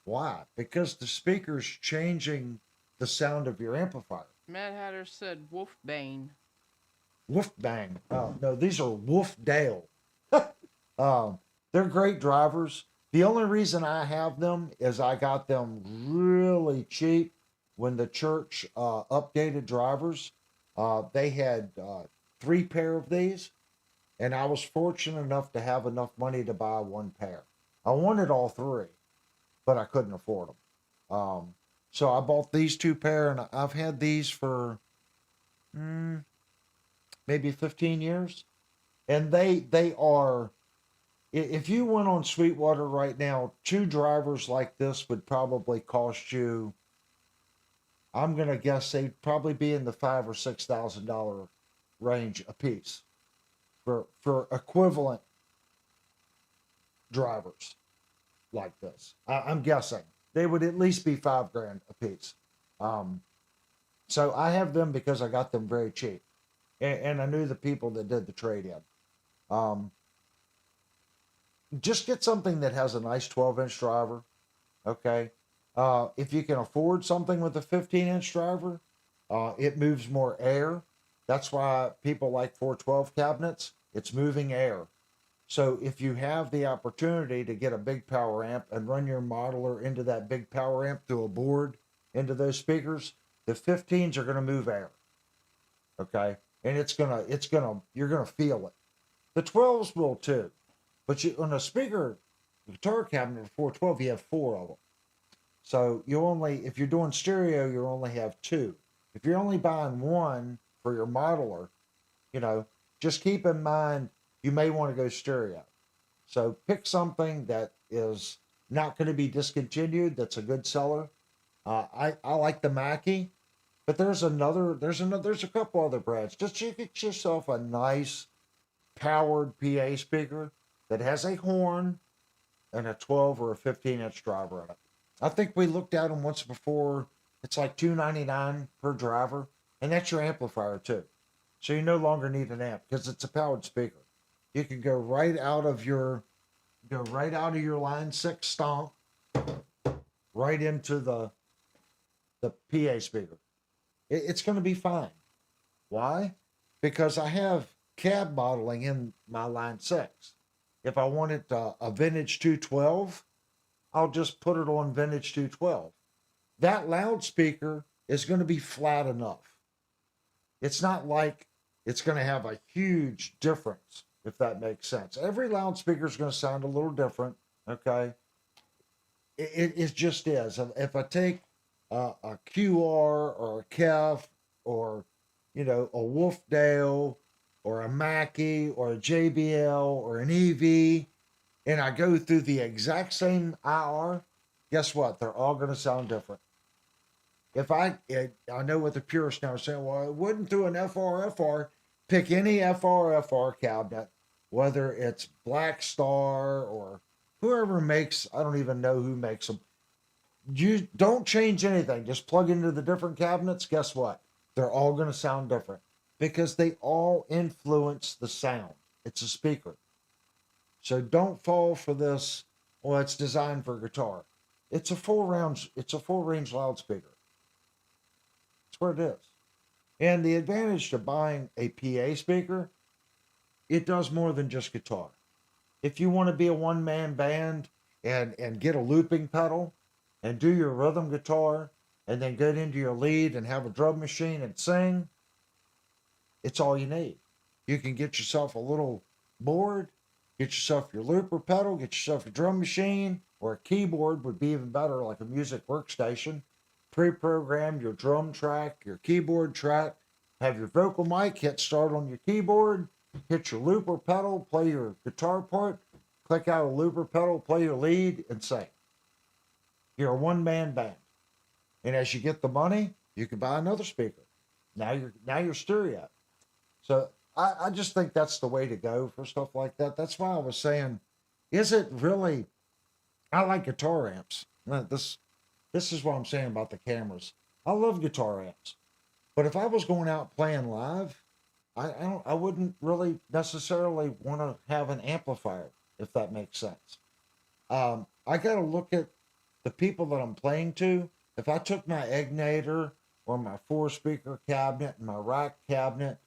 Why? Because the speaker's changing the sound of your amplifier. Mad Hatter said Wolfbane. Wolfbang. Oh, no, these are Wolfdale. They're great drivers. The only reason I have them is I got them really cheap when the church updated drivers. They had 3 pair of these, and I was fortunate enough to have enough money to buy 1 pair. I wanted all 3, but I couldn't afford them. So I bought these 2 pair, and I've had these for maybe 15 years. And they are, if you went on Sweetwater right now, 2 drivers like this would probably cost you, I'm going to guess they'd probably be in the $5,000 or $6,000 range a piece for equivalent drivers like this. I'm guessing they would at least be $5,000 a piece. So I have them because I got them very cheap, and I knew the people that did the trade-in. Just get something that has a nice 12-inch driver, okay? If you can afford something with a 15-inch driver, it moves more air. That's why people like 412 cabinets. It's moving air. So if you have the opportunity to get a big power amp and run your modeler into that big power amp through a board into those speakers, the 15s are going to move air. Okay? And you're going to feel it. The 12s will too. But on a speaker guitar cabinet of 412, you have 4 of them. So if you're doing stereo, you only have 2. If you're only buying 1 for your modeler, just keep in mind, you may want to go stereo. So pick something that is not going to be discontinued. That's a good seller. I like the Mackie, but there's a couple other brands. Just get yourself a nice powered PA speaker that has a horn and a 12 or a 15-inch driver in it. I think we looked at them once before. It's like $299 per driver, and that's your amplifier too. So you no longer need an amp because it's a powered speaker. You can go right out of your line 6 stomp right into the PA speaker. It's going to be fine. Why? Because I have cab modeling in my line 6. If I want it a vintage 212, I'll just put it on vintage 212. That loudspeaker is going to be flat enough. It's not like it's going to have a huge difference, if that makes sense. Every loudspeaker is going to sound a little different. Okay. It just is. If I take a QR or a KEF or, a Wolfdale or a Mackie or a JBL or an EV, and I go through the exact same IR, guess what? They're all going to sound different. I know what the purists now are saying, well, it wouldn't do an FRFR. Pick any FRFR cabinet, whether it's Black Star or whoever makes, I don't even know who makes them. You don't change anything. Just plug into the different cabinets. Guess what? They're all going to sound different because they all influence the sound. It's a speaker. So don't fall for this. Well, it's designed for guitar. It's a full range loudspeaker. That's what it is. And the advantage to buying a PA speaker, it does more than just guitar. If you want to be a one-man band and get a looping pedal and do your rhythm guitar and then get into your lead and have a drum machine and sing, it's all you need. You can get yourself a little board, get yourself your looper pedal, get yourself a drum machine, or a keyboard would be even better, like a music workstation. Pre-program your drum track, your keyboard track, have your vocal mic, hit start on your keyboard, hit your looper pedal, play your guitar part, click out a looper pedal, play your lead, and sing. You're a one-man band. And as you get the money, you can buy another speaker. Now you're stereo. So I just think that's the way to go for stuff like that. That's why I was saying, is it really? I like guitar amps. This is what I'm saying about the cameras. I love guitar amps, but if I was going out playing live, I wouldn't really necessarily want to have an amplifier, if that makes sense. I got to look at the people that I'm playing to. If I took my Egnator or my four speaker cabinet and my rack cabinet,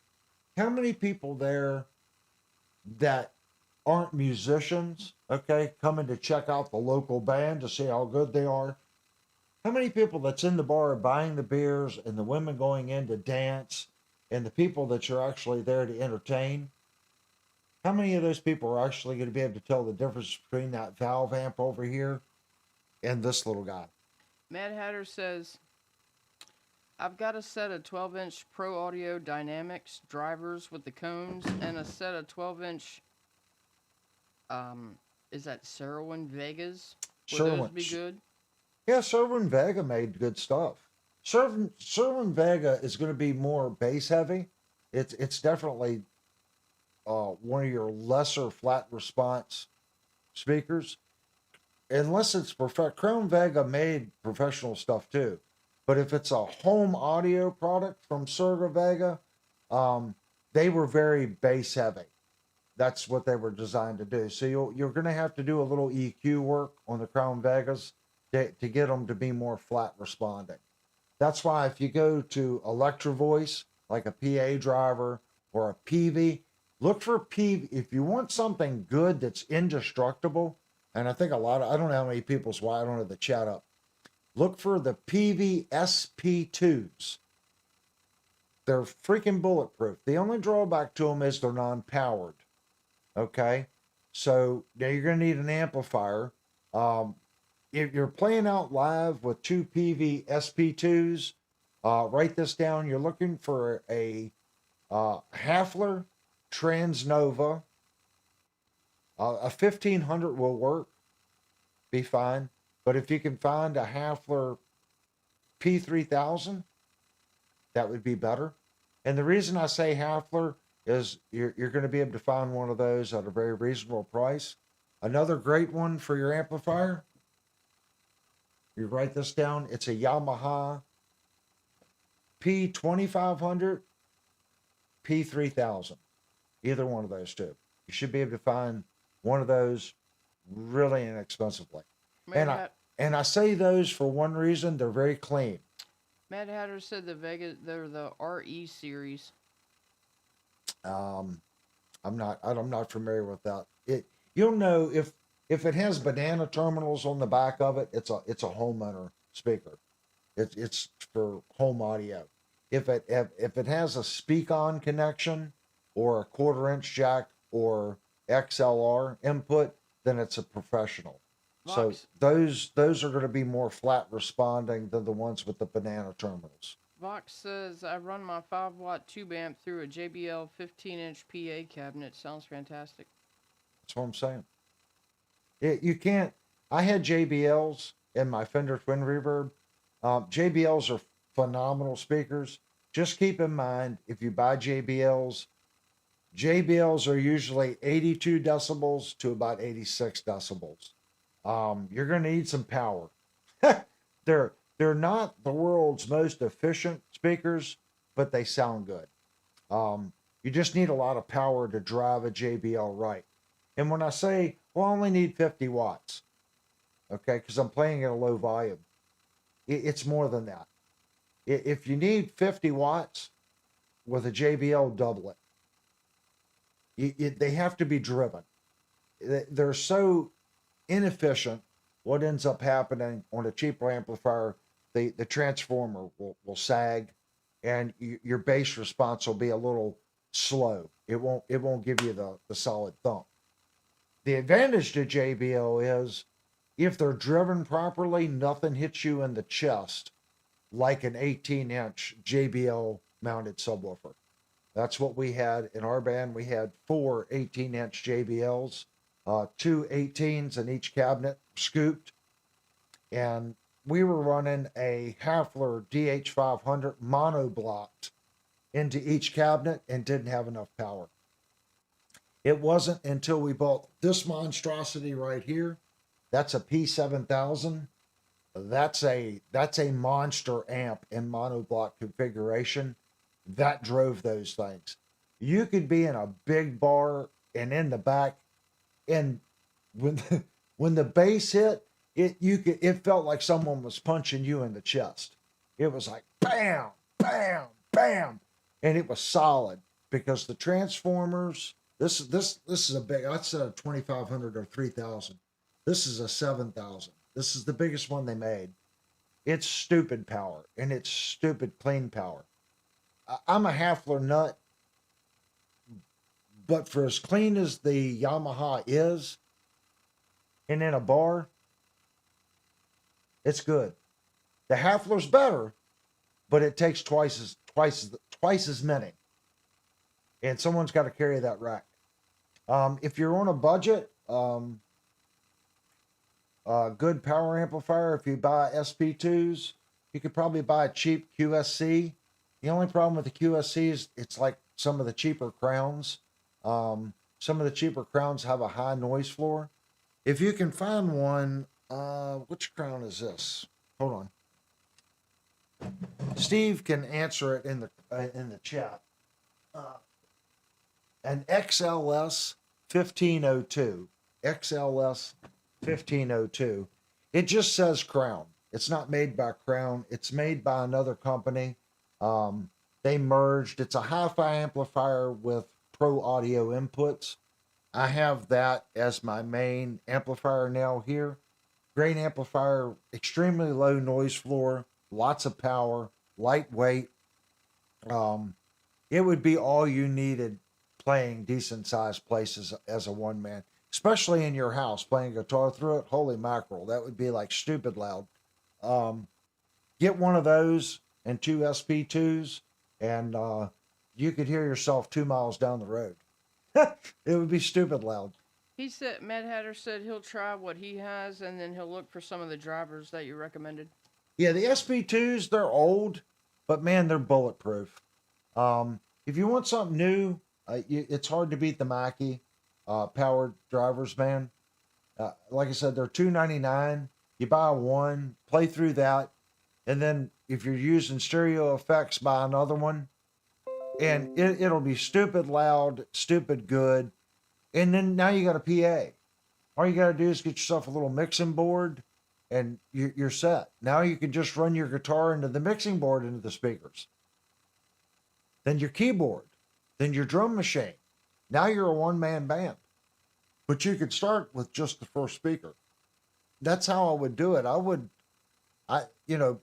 how many people there that aren't musicians, okay, coming to check out the local band to see how good they are? How many people that's in the bar buying the beers and the women going in to dance and the people that you're actually there to entertain? How many of those people are actually going to be able to tell the difference between that valve amp over here and this little guy? Mad Hatter says, I've got a set of 12-inch Pro Audio Dynamics drivers with the cones and a set of 12-inch, is that Serwin Vegas? Would those be good? Yeah, Serwin Vega made good stuff. Serwin Vega is going to be more bass heavy. It's definitely one of your lesser flat response speakers. Unless it's Crown Vega made professional stuff too. But if it's a home audio product from Serga Vega, they were very bass heavy. That's what they were designed to do. So you're going to have to do a little EQ work on the Crown Vegas to get them to be more flat responding. That's why if you go to Electro Voice, like a PA driver or a PV, look for PV. If you want something good that's indestructible, and I think I don't know how many people's why I don't have the chat up. Look for the PV SP2s. They're freaking bulletproof. The only drawback to them is they're non-powered. Okay? So now you're going to need an amplifier. If you're playing out live with two PV SP2s, write this down. You're looking for a Hafler Transnova. A 1500 will work, be fine. But if you can find a Hafler P3000, that would be better. And the reason I say Hafler is you're going to be able to find one of those at a very reasonable price. Another great one for your amplifier, you write this down, it's a Yamaha P2500, P3000. Either one of those two. You should be able to find one of those really inexpensively. And I say those for one reason, they're very clean. Mad Hatter said they're the RE series. I'm not familiar with that. You'll know if it has banana terminals on the back of it, it's a homeowner speaker. It's for home audio. If it has a speak on connection or a 1/4 inch jack or XLR input, then it's a professional. So Vox those are going to be more flat responding than the ones with the banana terminals. Vox says I run my 5-watt tube amp through a JBL 15-inch PA cabinet. Sounds fantastic. That's what I'm saying. You can't. I had JBLs in my Fender Twin Reverb. JBLs are phenomenal speakers. Just keep in mind if you buy JBLs are usually 82 decibels to about 86 decibels. You're going to need some power. They're not the world's most efficient speakers, but they sound good. You just need a lot of power to drive a JBL right. And when I say, well, I only need 50 watts, okay, because I'm playing at a low volume, it's more than that. If you need 50 watts with a JBL, double it. They have to be driven. They're so inefficient. What ends up happening on a cheaper amplifier, the transformer will sag, and your bass response will be a little slow. It won't give you the solid thump. The advantage to JBL is if they're driven properly, nothing hits you in the chest like an 18-inch JBL mounted subwoofer. That's what we had in our band. We had 4 18-inch JBLs, 2 18s in each cabinet, scooped, and we were running a Hafler DH500 monoblocked into each cabinet and didn't have enough power. It wasn't until we bought this monstrosity right here. That's a P7000. That's a monster amp in monoblock configuration. That drove those things. You could be in a big bar and in the back, and when the bass hit, it felt like someone was punching you in the chest. It was like bam, bam, bam, and it was solid because the transformers. This is a big. That's a 2500 or 3000. This is a 7000. This is the biggest one they made. It's stupid power and it's stupid clean power. I'm a Hafler nut, but for as clean as the Yamaha is, and in a bar, it's good. The Hafler's better, but it takes twice as many, and someone's got to carry that rack. If you're on a budget, good power amplifier. If you buy SP2s, you could probably buy a cheap QSC. The only problem with the QSC is it's like some of the cheaper Crowns. Some of the cheaper Crowns have a high noise floor. If you can find one, which Crown is this? Hold on. Steve can answer it in the chat. An XLS 1502. XLS 1502. It just says Crown. It's not made by Crown. It's made by another company. They merged. It's a hi-fi amplifier with pro audio inputs. I have that as my main amplifier now here. Great amplifier, extremely low noise floor, lots of power, lightweight. It would be all you needed playing decent sized places as a one man, especially in your house playing guitar through it. Holy mackerel, that would be like stupid loud. Get one of those and 2 SP2s, and you could hear yourself 2 miles down the road. It would be stupid loud. He said, Mad Hatter said he'll try what he has and then he'll look for some of the drivers that you recommended. Yeah, the SP2s, they're old, but man, they're bulletproof. If you want something new, it's hard to beat the Mackie powered drivers, man. Like I said, they're $299. You buy one, play through that, and then if you're using stereo effects, buy another one, and it'll be stupid loud, stupid good. And then now you got a PA. All you got to do is get yourself a little mixing board, and you're set. Now you can just run your guitar into the mixing board into the speakers. Then your keyboard, then your drum machine. Now you're a one-man band. But you could start with just the first speaker. That's how I would do it. You know,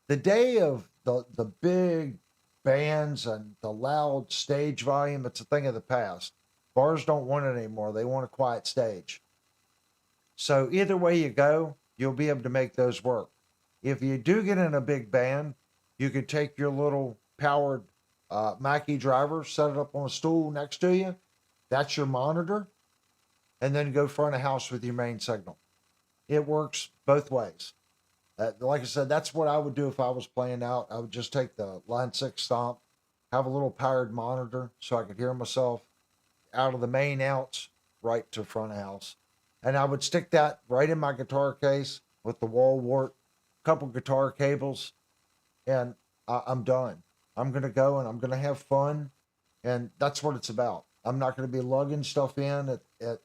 the day of the big bands and the loud stage volume, it's a thing of the past. Bars don't want it anymore. They want a quiet stage. So either way you go, you'll be able to make those work. If you do get in a big band, you could take your little powered Mackie driver, set it up on a stool next to you. That's your monitor, and then go front of house with your main signal. It works both ways. Like I said, that's what I would do if I was playing out. I would just take the Line 6 stomp, have a little powered monitor so I could hear myself out of the main outs right to front of house. And I would stick that right in my guitar case with the wall wart, couple guitar cables, and I'm done. I'm going to go and I'm going to have fun. And that's what it's about. I'm not going to be lugging stuff in at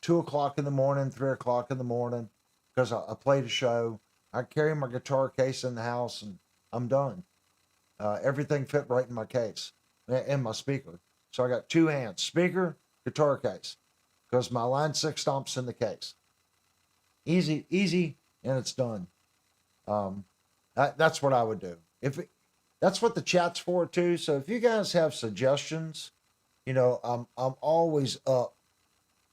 2 o'clock in the morning, 3 o'clock in the morning, because I played a show. I carry my guitar case in the house and I'm done. Everything fit right in my case and my speaker. So I got two hands, speaker, guitar case, because my Line 6 stomps in the case. Easy, and it's done. That's what I would do. That's what the chat's for too. So if you guys have suggestions, you know, I'm always up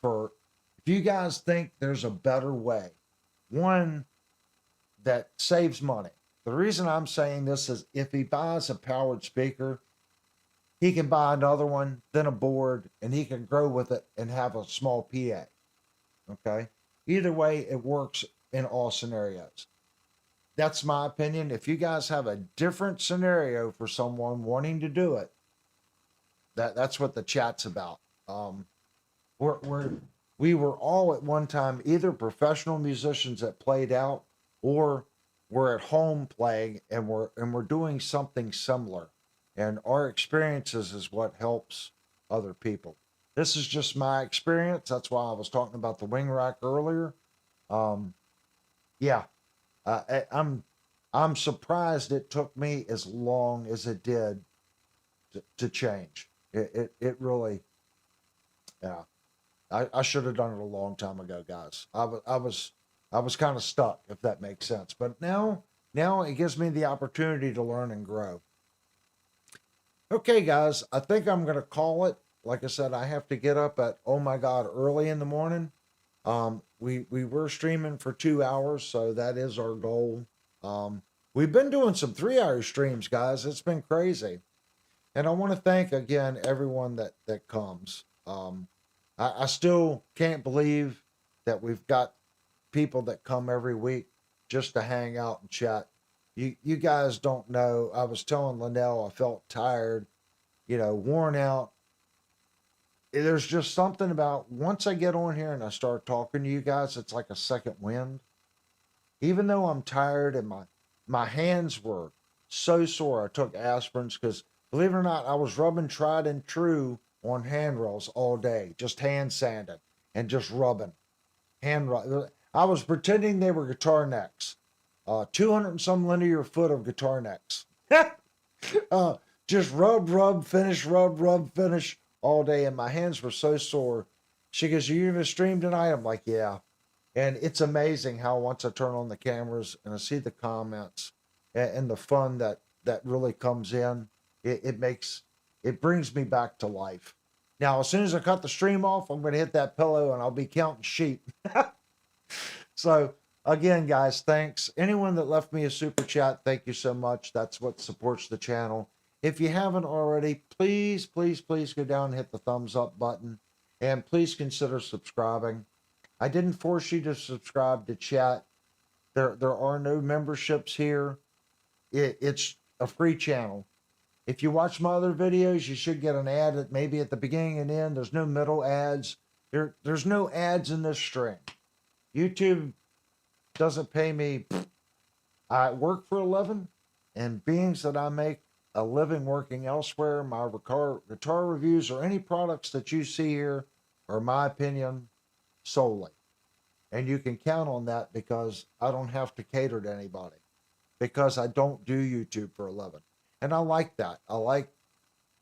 for. If you guys think there's a better way, one that saves money. The reason I'm saying this is if he buys a powered speaker, he can buy another one, then a board, and he can grow with it and have a small PA. Okay. Either way, it works in all scenarios. That's my opinion. If you guys have a different scenario for someone wanting to do it, that's what the chat's about. We were all at one time either professional musicians that played out, or we're at home playing and we're doing something similar, and our experiences is what helps other people. This is just my experience. That's why I was talking about the wing rack earlier. Yeah, I'm surprised it took me as long as it did to change. It really, yeah. I should have done it a long time ago, guys. I was kind of stuck, if that makes sense. But now it gives me the opportunity to learn and grow. Okay, guys, I think I'm gonna call it. Like I said, I have to get up at, oh my God, early in the morning. We were streaming for 2 hours, so that is our goal. We've been doing some 3 hour streams, guys. It's been crazy. And I want to thank again everyone that comes. I still can't believe that we've got people that come every week just to hang out and chat. You guys don't know. I was telling Linnell I felt tired, worn out. There's just something about once I get on here and I start talking to you guys, it's like a second wind. Even though I'm tired and my hands were so sore, I took aspirins because, believe it or not, I was rubbing tried and true on handrails all day, just hand sanding and just rubbing. I was pretending they were guitar necks. 200 and some linear foot of guitar necks. Just rub, finish all day. And my hands were so sore. She goes, "Are you going to stream tonight?" I'm like, "Yeah." And it's amazing how once I turn on the cameras and I see the comments and the fun that really comes in, it brings me back to life. Now, as soon as I cut the stream off, I'm going to hit that pillow and I'll be counting sheep. So again, guys, thanks. Anyone that left me a super chat, thank you so much. That's what supports the channel. If you haven't already, please go down and hit the thumbs up button, and please consider subscribing. I didn't force you to subscribe to chat. There are no memberships here. It's a free channel. If you watch my other videos, you should get an ad maybe at the beginning and end. There's no middle ads. There's no ads in this string. YouTube doesn't pay me. I work for a living, and being that I make a living working elsewhere, my guitar reviews or any products that you see here are my opinion solely. And you can count on that because I don't have to cater to anybody, because I don't do YouTube for a living. And I like that. I like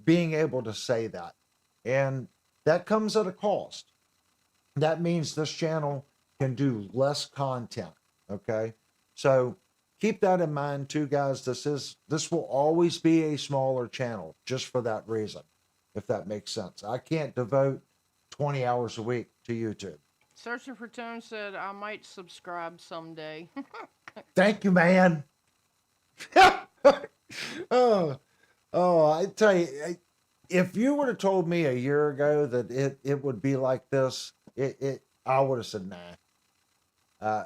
being able to say that. And that comes at a cost. that means this channel can do less content. Okay. So keep that in mind too, guys. This will always be a smaller channel just for that reason, if that makes sense. I can't devote 20 hours a week to YouTube. Searching for Tone said I might subscribe someday. Thank you, man. oh, I tell you, if you would have told me a year ago that it would be like this, I would have said nah.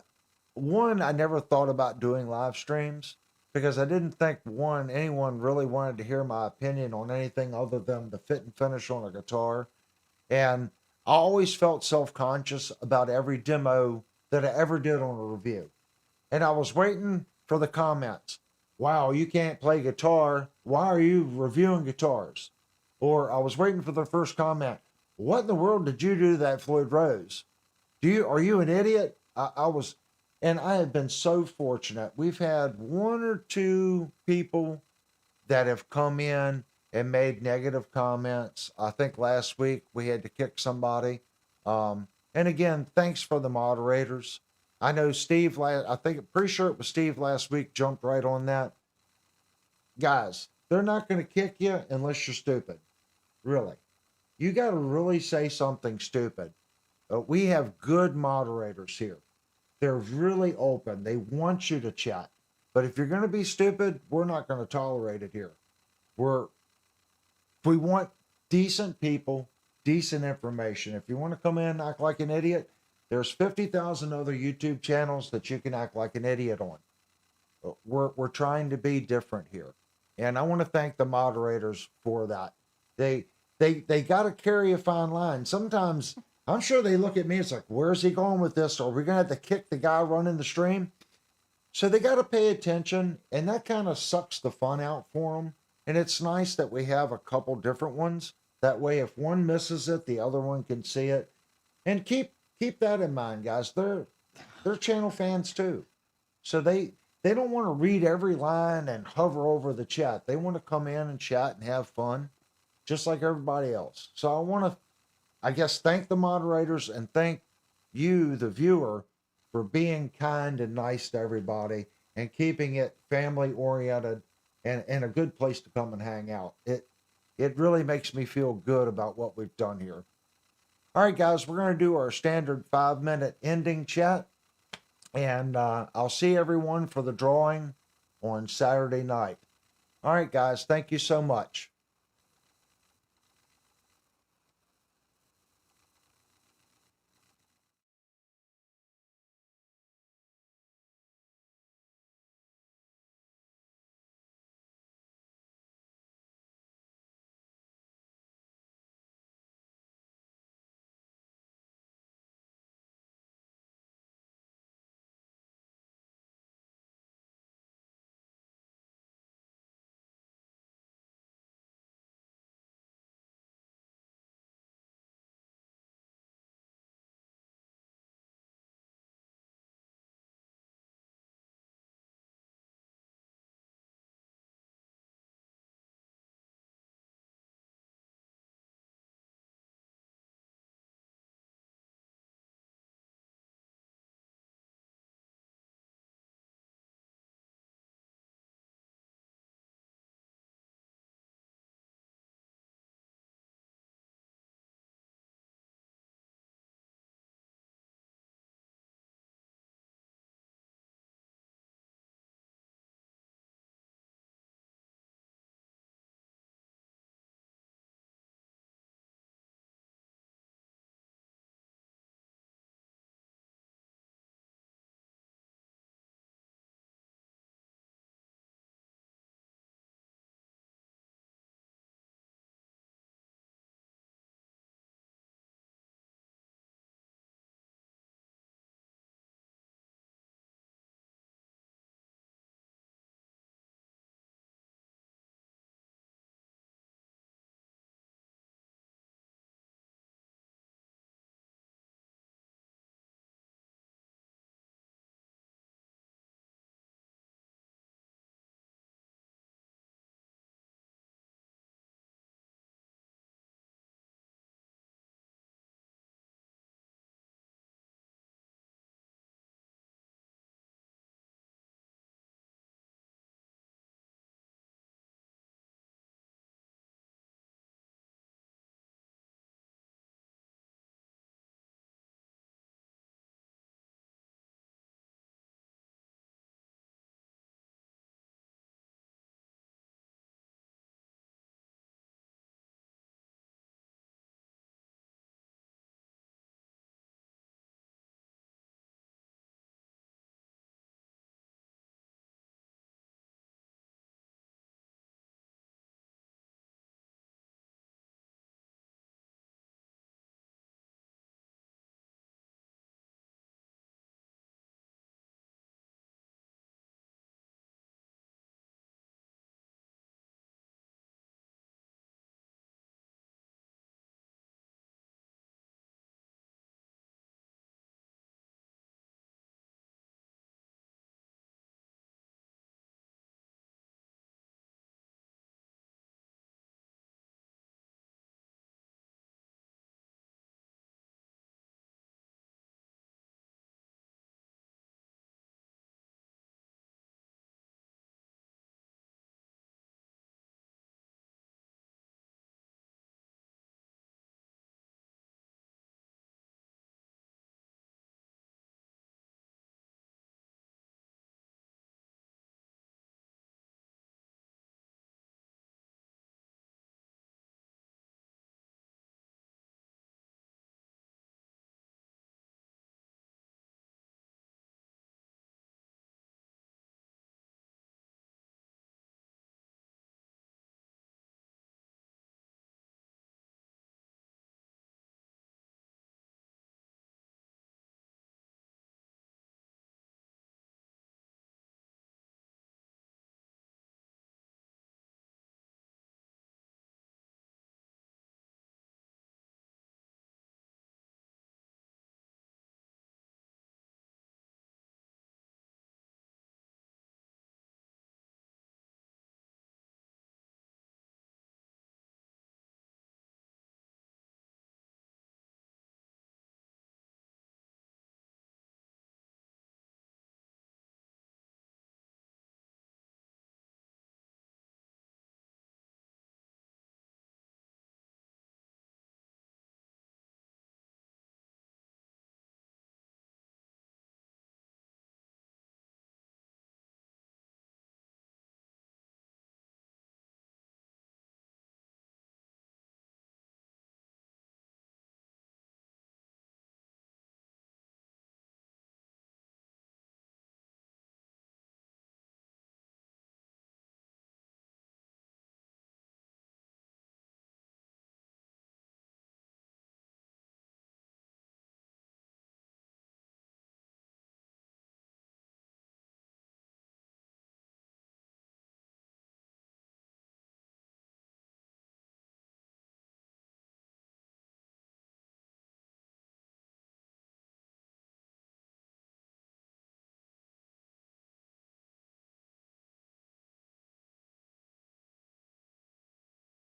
One, I never thought about doing live streams because I didn't think anyone really wanted to hear my opinion on anything other than the fit and finish on a guitar. And I always felt self-conscious about every demo that I ever did on a review. And I was waiting for the comments. Wow, you can't play guitar. Why are you reviewing guitars? Or I was waiting for the first comment. What in the world did you do to that Floyd Rose? Are you an idiot? I was, and I have been so fortunate. We've had one or two people that have come in and made negative comments. I think last week we had to kick somebody. And again, thanks for the moderators. I know Steve, pretty sure it was Steve last week, jumped right on that. Guys, they're not going to kick you unless you're stupid. Really. You got to really say something stupid. We have good moderators here. They're really open. They want you to chat. But if you're going to be stupid, we're not going to tolerate it here. We want decent people, decent information. If you want to come in and act like an idiot, there's 50,000 other YouTube channels that you can act like an idiot on. We're trying to be different here. And I want to thank the moderators for that. They got to carry a fine line. Sometimes I'm sure they look at me, it's like, where's he going with this? Are we going to have to kick the guy running the stream? So they got to pay attention, and that kind of sucks the fun out for them. And it's nice that we have a couple different ones. That way, if one misses it, the other one can see it. And keep that in mind, guys. They're channel fans too. So they don't want to read every line and hover over the chat. They want to come in and chat and have fun, just like everybody else. So I want to, I guess, thank the moderators and thank you, the viewer, for being kind and nice to everybody and keeping it family oriented and a good place to come and hang out. It really makes me feel good about what we've done here. All right, guys, we're going to do our standard 5-minute ending chat. And I'll see everyone for the drawing on Saturday night. All right, guys, thank you so much.